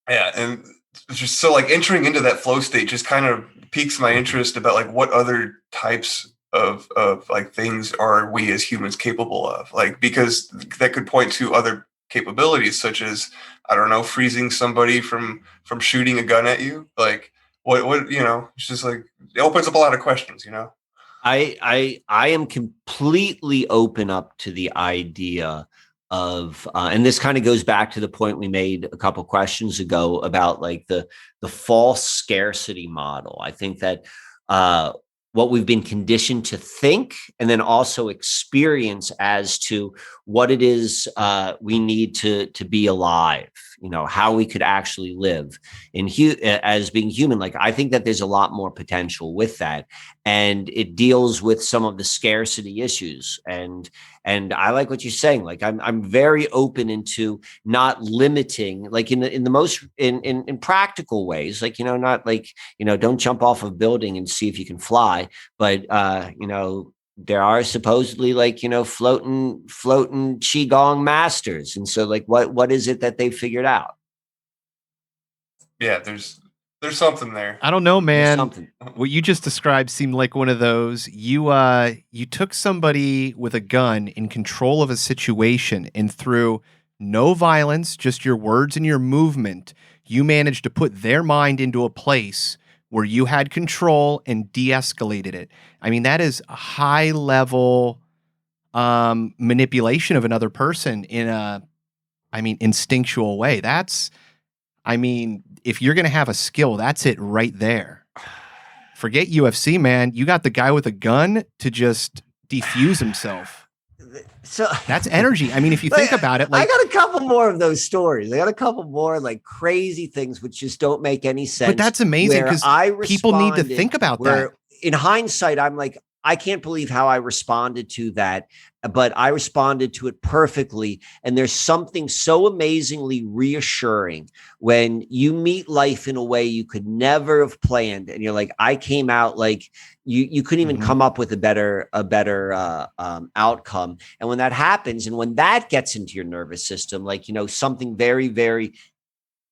Yeah, and just so like entering into that flow state just kind of piques my interest about like what other types of like things are we as humans capable of, like, because that could point to other capabilities such as, I don't know, freezing somebody from shooting a gun at you. Like, what it's just like, it opens up a lot of questions. I am completely open up to the idea of, and this kind of goes back to the point we made a couple questions ago about like the false scarcity model. I think that what we've been conditioned to think and then also experience as to what it is we need to be alive, how we could actually live as being human. Like, I think that there's a lot more potential with that, and it deals with some of the scarcity issues. And I like what you're saying. Like, I'm very open into not limiting, like in the most in practical ways, like, not like, don't jump off a building and see if you can fly, but there are supposedly like, floating qigong masters. And so like, what is it that they figured out? Yeah, there's something there. I don't know, man. What you just described seemed like one of those. You took somebody with a gun in control of a situation, and through no violence, just your words and your movement, you managed to put their mind into a place where you had control and de-escalated it. I mean, that is a high level manipulation of another person in a, instinctual way. If you're going to have a skill, that's it right there. Forget UFC, man. You got the guy with a gun to just defuse himself. So that's energy. If you think about it, like, I got a couple more of those stories. I got a couple more like crazy things which just don't make any sense. But that's amazing because people need to think about that. In hindsight, I'm like, I can't believe how I responded to that, but I responded to it perfectly. And there's something so amazingly reassuring when you meet life in a way you could never have planned. And you're like, I came out like you couldn't even come up with a better outcome. And when that happens, and when that gets into your nervous system, like, something very, very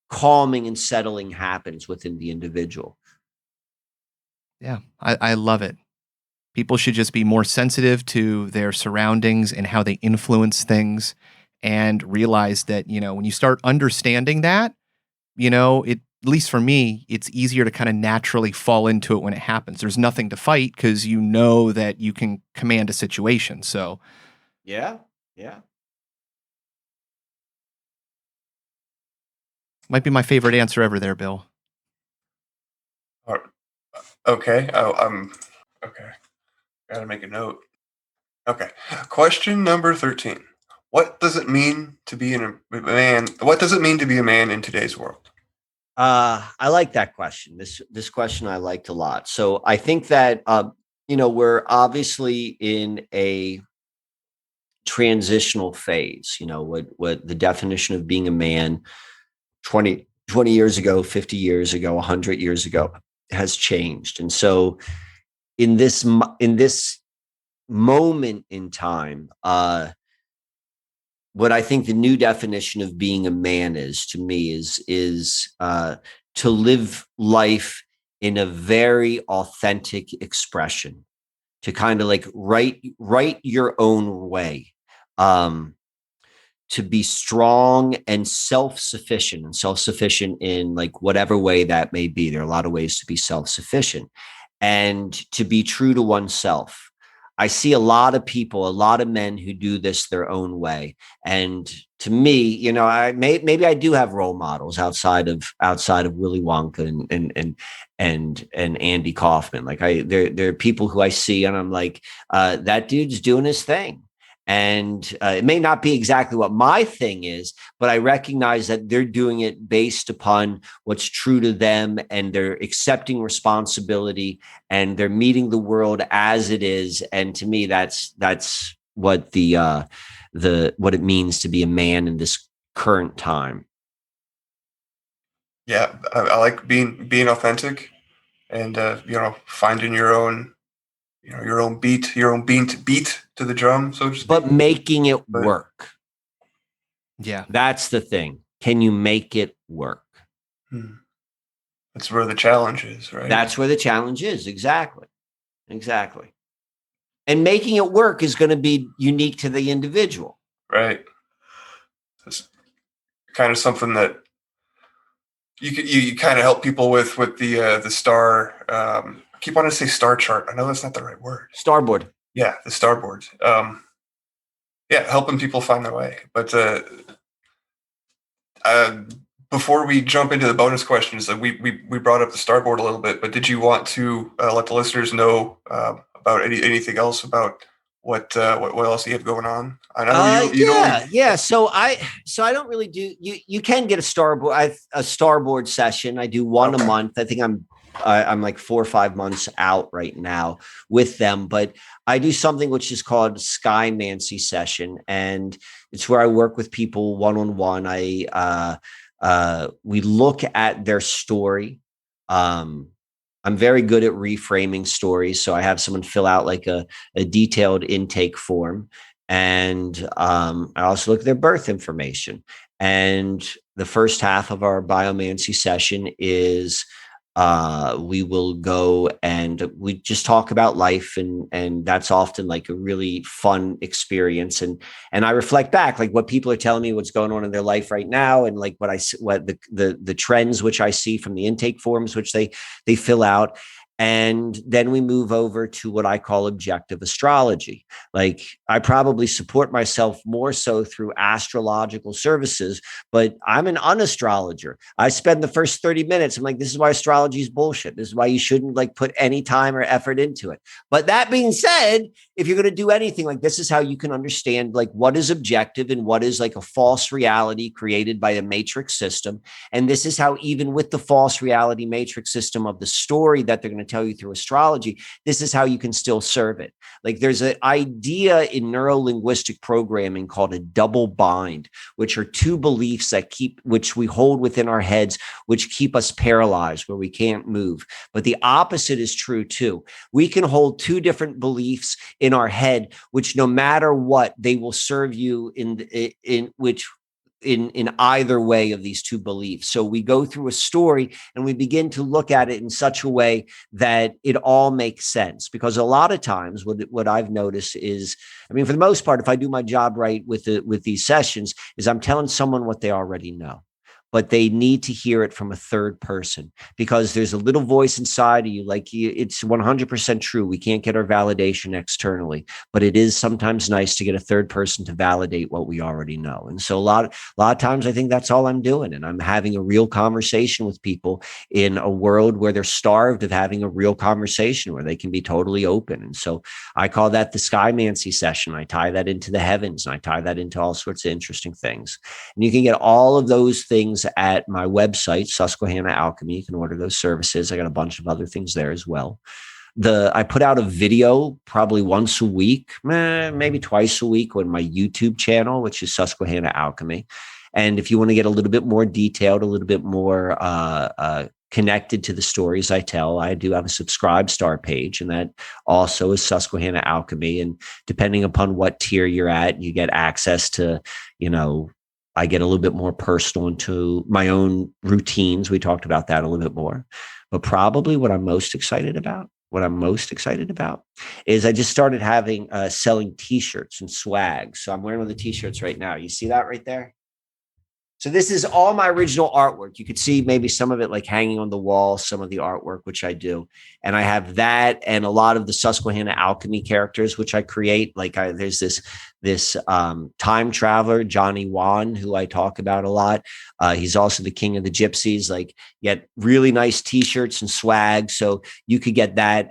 calming and settling happens within the individual. Yeah, I love it. People should just be more sensitive to their surroundings and how they influence things, and realize that, when you start understanding that, at least for me, it's easier to kind of naturally fall into it when it happens. There's nothing to fight because you know that you can command a situation. So, Yeah. Yeah. might be my favorite answer ever there, Bill. Okay. I'm okay. Got to make a note. Okay. Question number 13. What does it mean to be a man? What does it mean to be a man in today's world? I like that question. This question I liked a lot. So I think that we're obviously in a transitional phase. What the definition of being a man 20 years ago, 50 years ago, 100 years ago has changed. And so in this moment in time, what I think the new definition of being a man is to me is to live life in a very authentic expression, to kind of like write your own way, to be strong and self-sufficient in like whatever way that may be. There are a lot of ways to be self-sufficient, and to be true to oneself. I see a lot of people, a lot of men who do this their own way. And to me, maybe I do have role models outside of Willy Wonka and Andy Kaufman. Like there are people who I see and I'm like, that dude's doing his thing. And it may not be exactly what my thing is, but I recognize that they're doing it based upon what's true to them, and they're accepting responsibility, and they're meeting the world as it is. And to me, that's what what it means to be a man in this current time. Yeah, I like being authentic, and finding your own beat to the drum, so to speak. But making it work. Yeah. That's the thing. Can you make it work? That's where the challenge is, right? That's where the challenge is. Exactly. And making it work is going to be unique to the individual. Right. It's kind of something that you kind of help people with the star. I keep wanting to say star chart. I know that's not the right word. Starboard. Yeah, the starboard. Helping people find their way. But before we jump into the bonus questions, we brought up the starboard a little bit. But did you want to let the listeners know about anything else about what else you have going on? I know yeah. So I don't really do. You can get a starboard session. I do one a month. I think I'm like 4 or 5 months out right now with them, but I do something which is called Sky Mancy session, and it's where I work with people one-on-one. We look at their story. I'm very good at reframing stories, so I have someone fill out like a detailed intake form, and I also look at their birth information. And the first half of our biomancy session is we will go and we just talk about life, and that's often like a really fun experience. And I reflect back, like what people are telling me, what's going on in their life right now, and like what the trends which I see from the intake forms which they fill out. And then we move over to what I call objective astrology. Like I probably support myself more so through astrological services, but I'm an unastrologer. I spend the first 30 minutes. I'm like, this is why astrology is bullshit. This is why you shouldn't like put any time or effort into it. But that being said, if you're going to do anything, like this is how you can understand like what is objective and what is like a false reality created by a matrix system. And this is how, even with the false reality matrix system of the story that they're going to tell you through astrology, this is how you can still serve it. Like there's an idea in neuro-linguistic programming called a double bind, which are two beliefs which we hold within our heads, which keep us paralyzed, where we can't move. But the opposite is true too. We can hold two different beliefs in our head, which no matter what, they will serve you in either way of these two beliefs. So we go through a story and we begin to look at it in such a way that it all makes sense. Because a lot of times what I've noticed is, I mean, for the most part, if I do my job right with these sessions, is I'm telling someone what they already know, but they need to hear it from a third person, because there's a little voice inside of you. Like it's 100% true. We can't get our validation externally, but it is sometimes nice to get a third person to validate what we already know. And so a lot of times I think that's all I'm doing. And I'm having a real conversation with people in a world where they're starved of having a real conversation where they can be totally open. And so I call that the Skymancy session. I tie that into the heavens, and I tie that into all sorts of interesting things. And you can get all of those things at my website, Susquehanna Alchemy. You can order those services. I got a bunch of other things there as well. I put out a video probably once a week, maybe twice a week on my YouTube channel, which is Susquehanna Alchemy. And if you want to get a little bit more detailed, a little bit more connected to the stories I tell, I do have a subscribe star page, and that also is Susquehanna Alchemy. And depending upon what tier you're at, you get access to, I get a little bit more personal into my own routines. We talked about that a little bit more, but probably what I'm most excited about is I just started selling t-shirts and swag. So I'm wearing one of the t-shirts right now. You see that right there? So this is all my original artwork. You could see maybe some of it like hanging on the wall, some of the artwork, which I do. And I have that and a lot of the Susquehanna Alchemy characters, which I create. There's this time traveler, Johnny Wann, who I talk about a lot. He's also the king of the gypsies. Get really nice t-shirts and swag. So you could get that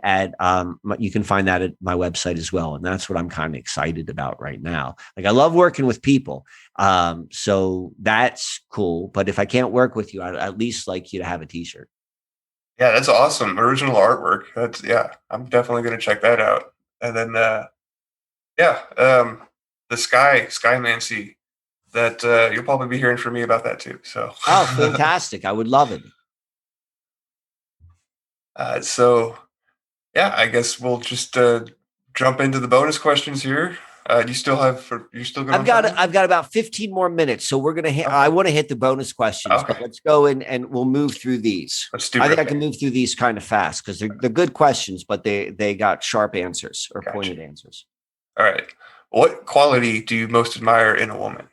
you can find that at my website as well. And that's what I'm kind of excited about right now. I love working with people. So that's cool. But if I can't work with you, I'd at least like you to have a t-shirt. Yeah, that's awesome. Original artwork. I'm definitely going to check that out. And then, the Skymancy, that you'll probably be hearing from me about that too. So, oh, fantastic. I would love it. I guess we'll just jump into the bonus questions here. You're still going? I've got about 15 more minutes, so we're gonna hit. Okay. I want to hit the bonus questions, okay. But let's go and we'll move through these. Let's do. I think I can move through these kind of fast because they're good questions, but they got sharp answers or pointed answers. All right. What quality do you most admire in a woman?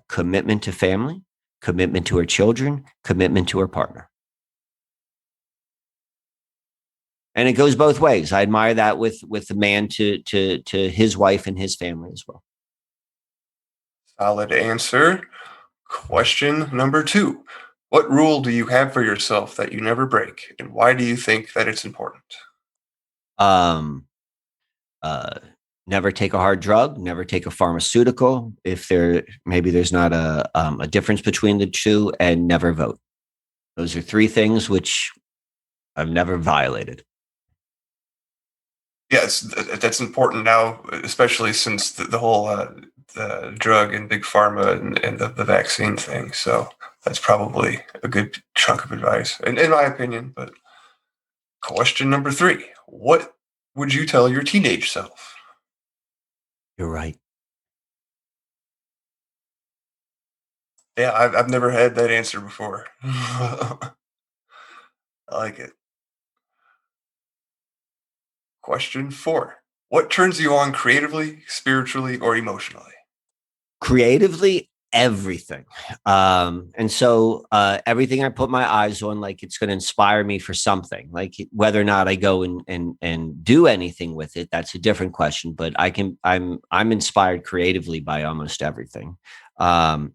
Commitment to family, commitment to her children, commitment to her partner. And it goes both ways. I admire that with the man to his wife and his family as well. Solid answer. Question number 2. What rule do you have for yourself that you never break, and why do you think that it's important? Never take a hard drug, never take a pharmaceutical if there's not a difference between the two, and never vote. Those are 3 things which I've never violated. Yes, that's important now, especially since the whole the drug and big pharma and the vaccine thing. So that's probably a good chunk of advice, in my opinion. But question number 3, what would you tell your teenage self? You're right. Yeah, I've never had that answer before. I like it. Question 4. What turns you on creatively, spiritually, or emotionally? Creatively, everything. And so everything I put my eyes on, it's going to inspire me for something. Whether or not I go and do anything with it, that's a different question. But I'm inspired creatively by almost everything.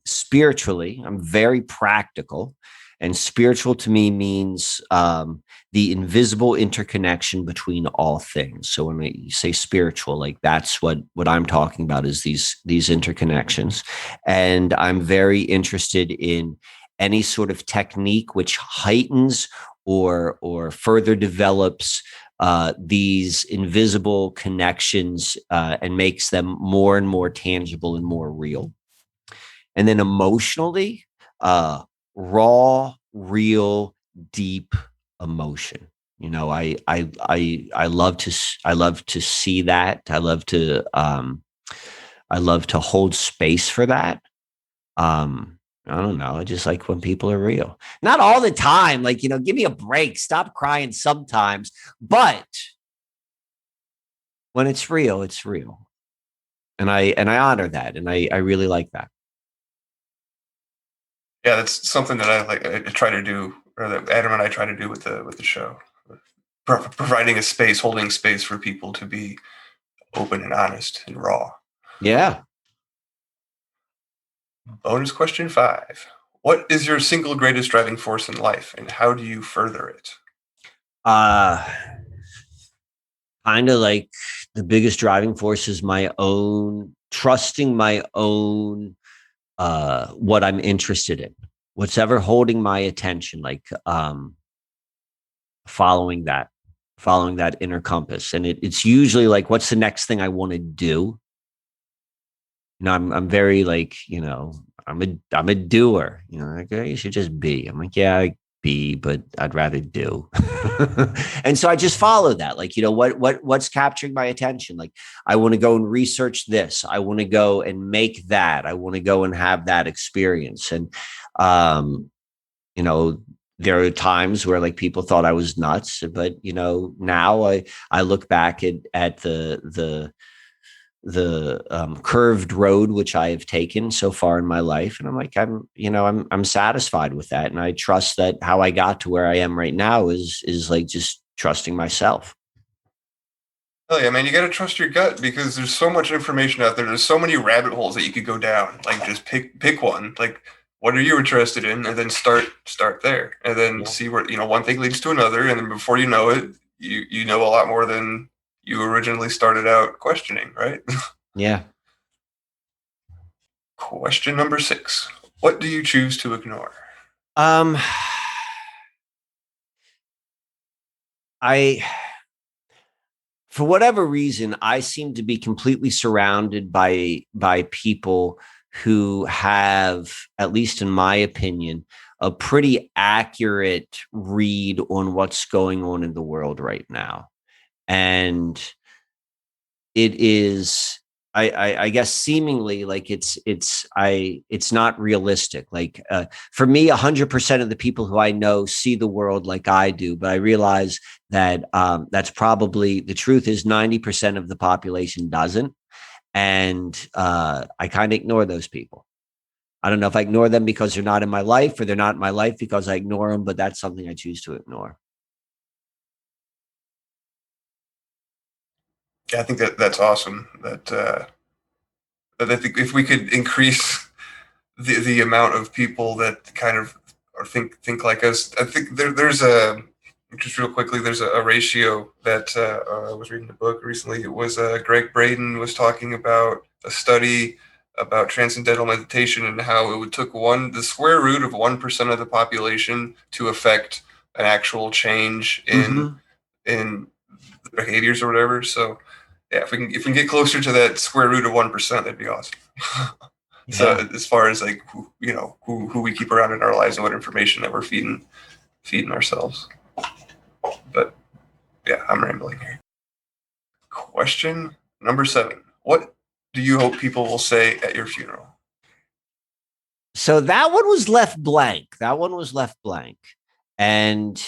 Spiritually, I'm very practical. And spiritual to me means the invisible interconnection between all things. So when you say spiritual, that's what I'm talking about is these interconnections. And I'm very interested in any sort of technique which heightens or further develops these invisible connections and makes them more and more tangible and more real. And then emotionally, raw, real, deep emotion. You know, I love to see that. I love to hold space for that. I don't know. I just like when people are real. Not all the time. Like, you know, give me a break. Stop crying sometimes. But when it's real, it's real. And I honor that. And I really like that. Yeah, that's something that I try to do, or that Adam and I try to do with the show, providing a space, holding space for people to be open and honest and raw. Yeah. Bonus question 5. What is your single greatest driving force in life, and how do you further it? Kind of like the biggest driving force is my own trusting my own what I'm interested in. What's ever holding my attention, like following that inner compass. And it's usually like, what's the next thing I want to do? You know, I'm very like, you know, I'm a doer. You know, like, you should just be. I'm like, yeah, I be, but I'd rather do. And so I just follow that. Like, you know, what's capturing my attention? Like, I want to go and research this. I want to go and make that. I want to go and have that experience. And you know, there are times where like people thought I was nuts, but you know, now I look back at the curved road which I have taken so far in my life, and I'm like, I'm satisfied with that, and I trust that how I got to where I am right now is like just trusting myself. Oh yeah, man, you got to trust your gut, because there's so much information out there. There's so many rabbit holes that you could go down. Like, just pick one. Like, what are you interested in, and then start there, and then see where, you know, one thing leads to another, and then before you know it, you know a lot more than you originally started out questioning, right? Yeah. Question number 6. What do you choose to ignore? I, for whatever reason, I seem to be completely surrounded by people who have, at least in my opinion, a pretty accurate read on what's going on in the world right now. And it is, I guess seemingly like it's not realistic. Like for me, 100% of the people who I know see the world like I do, but I realize that that's probably the truth is 90% of the population doesn't. And I kind of ignore those people. I don't know if I ignore them because they're not in my life, or they're not in my life because I ignore them, but that's something I choose to ignore. Yeah, I think that's awesome. That I think if we could increase the amount of people that kind of or think like us, I think there's a, just real quickly, there's a ratio that I was reading a book recently. It was Greg Braden was talking about a study about transcendental meditation, and how it would took the square root of 1% of the population to affect an actual change in behaviors or whatever. So yeah, if we can get closer to that square root of 1%, that'd be awesome. Yeah. So as far as like who we keep around in our lives and what information that we're feeding ourselves. But yeah, I'm rambling here. Question number 7. What do you hope people will say at your funeral? So that one was left blank. And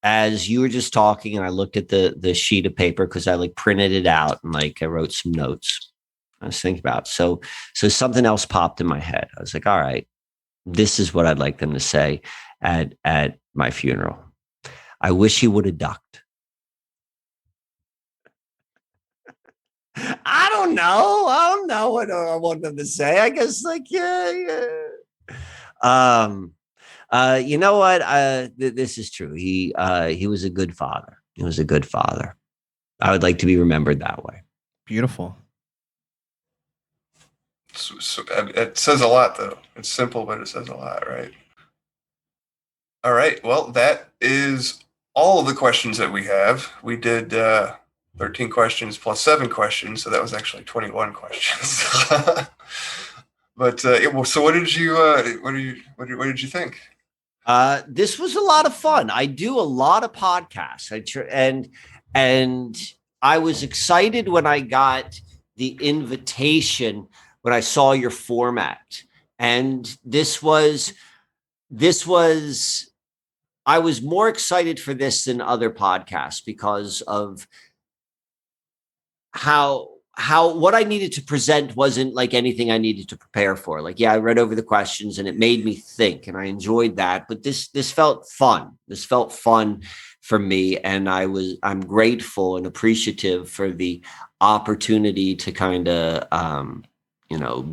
as you were just talking, and I looked at the sheet of paper because I like printed it out and like I wrote some notes. I was thinking about so something else popped in my head. I was like, all right, this is what I'd like them to say at my funeral. I wish he would have ducked. I don't know what I want them to say. I guess like yeah. You know what? This is true. He was a good father. He was a good father. I would like to be remembered that way. Beautiful. So it says a lot, though. It's simple, but it says a lot, right? All right. Well, that is all of the questions that we have. We did 13 questions plus 7 questions, so that was actually 21 questions. But so what did you what did you think? This was a lot of fun. I do a lot of podcasts. And I was excited when I got the invitation when I saw your format. And I was more excited for this than other podcasts because of how what I needed to present wasn't like anything I needed to prepare for. Like, yeah, I read over the questions and it made me think, and I enjoyed that. But this felt fun. This felt fun for me, and I'm grateful and appreciative for the opportunity to kind of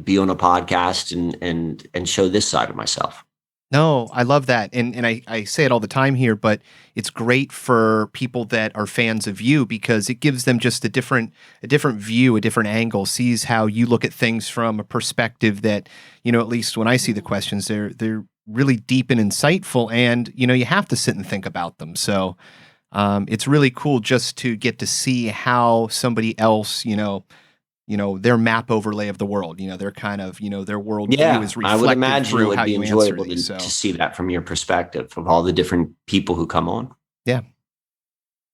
be on a podcast and show this side of myself. No, I love that. And I say it all the time here, but it's great for people that are fans of you because it gives them just a different view, a different angle, sees how you look at things from a perspective that, at least when I see the questions, they're really deep and insightful, and, you have to sit and think about them. So it's really cool just to get to see how somebody else, their map overlay of the world, their kind of, their worldview is reflected. I would imagine it would be enjoyable to see that from your perspective of all the different people who come on. Yeah.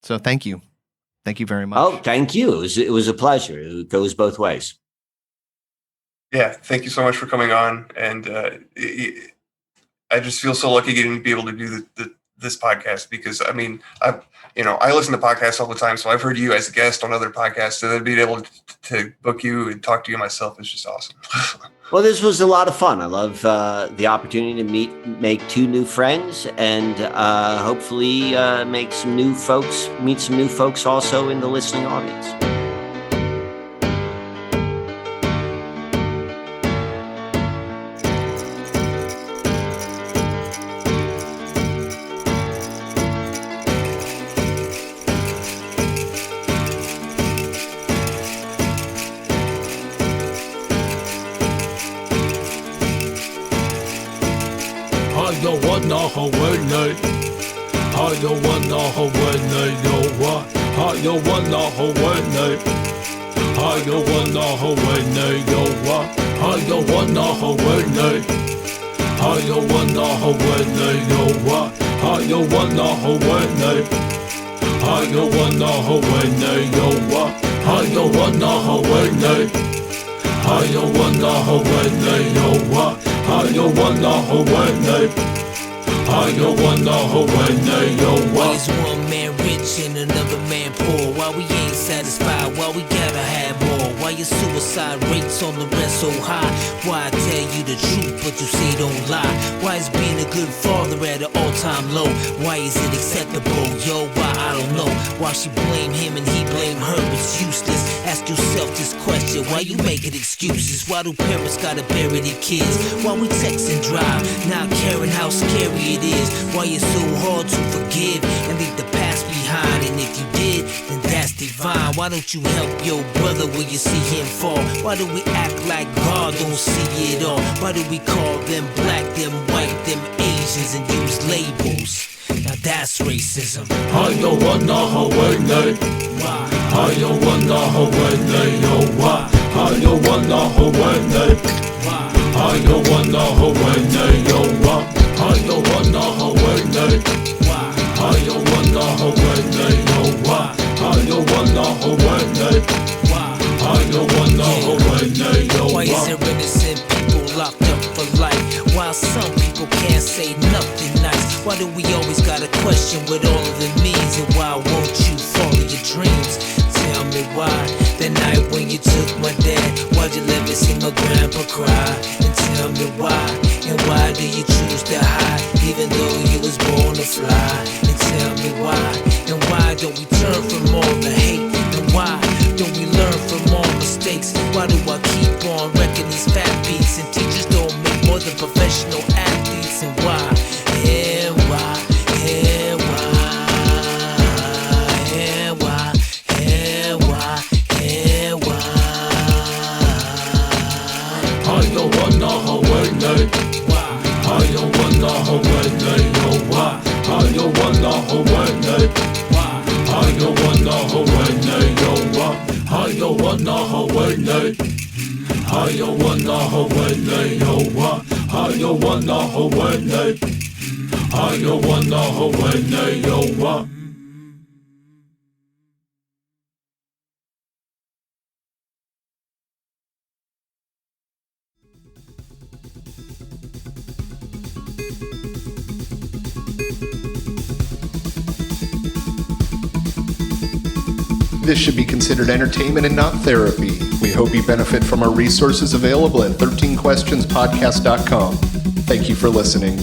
So thank you. Thank you very much. Oh, thank you. It was a pleasure. It goes both ways. Yeah. Thank you so much for coming on. And I just feel so lucky getting to be able to do this podcast because I listen to podcasts all the time, so I've heard you as a guest on other podcasts, and then being able to book you and talk to you myself is just awesome. Well, this was a lot of fun. I love the opportunity to make 2 new friends, and hopefully meet some new folks also in the listening audience. Why is one man rich and another man poor? Why we ain't satisfied? Why we gotta have more? Why your suicide rates on the rest so high? Why I tell you the truth but you say don't lie? Why is being a good father at an all-time low? Why is it acceptable? Yo, why I don't know. Why she blame him and he blame her? It's useless. Ask yourself this question. Why you making excuses? Why do parents gotta bury their kids? Why we text and drive, not caring how scary it is? Why it's so hard to forgive and leave the past behind? And if you did, then that's divine. Why don't you help your brother when you see him fall? Why do we act like God don't see it all? Why do we call them black, them white, them Asians and use labels? Now that's racism. I don't wanna Hawaii. Why? I don't wanna Hawaii. Why? I don't wanna Hawaii. Why? I don't wanna Hawaii. Why? I don't wanna Hawaii. Why? I don't wanna Hawaii. Why? I don't wanna Hawaii. Why? I don't wanna Hawaii. Why is there innocent people locked up for life, while some people can't say nothing nice? Why do we always gotta question what all of it means? And why won't you follow your dreams? Tell me why. The night when you took my dad, why'd you let me see my grandpa cry? And tell me why. And why do you choose to hide, even though you was born to fly? And tell me why. And why don't we turn from all the hate? And why don't we learn from all mistakes? Why do I keep on wrecking these fat beats? And teachers don't make more than professional athletes? And why? And why? And why? And why? And why? And why? I don't wanna Hawaii. Why? Hayo wana hawene yo wa. Hayo wana hawene. Hayo wana hawene yo wa. Hayo wana hawene. Hayo wana hawene yo wa. Hayo wana hawene. Hayo wana hawene yo wa. This should be considered entertainment and not therapy. We hope you benefit from our resources available at 13questionspodcast.com. Thank you for listening.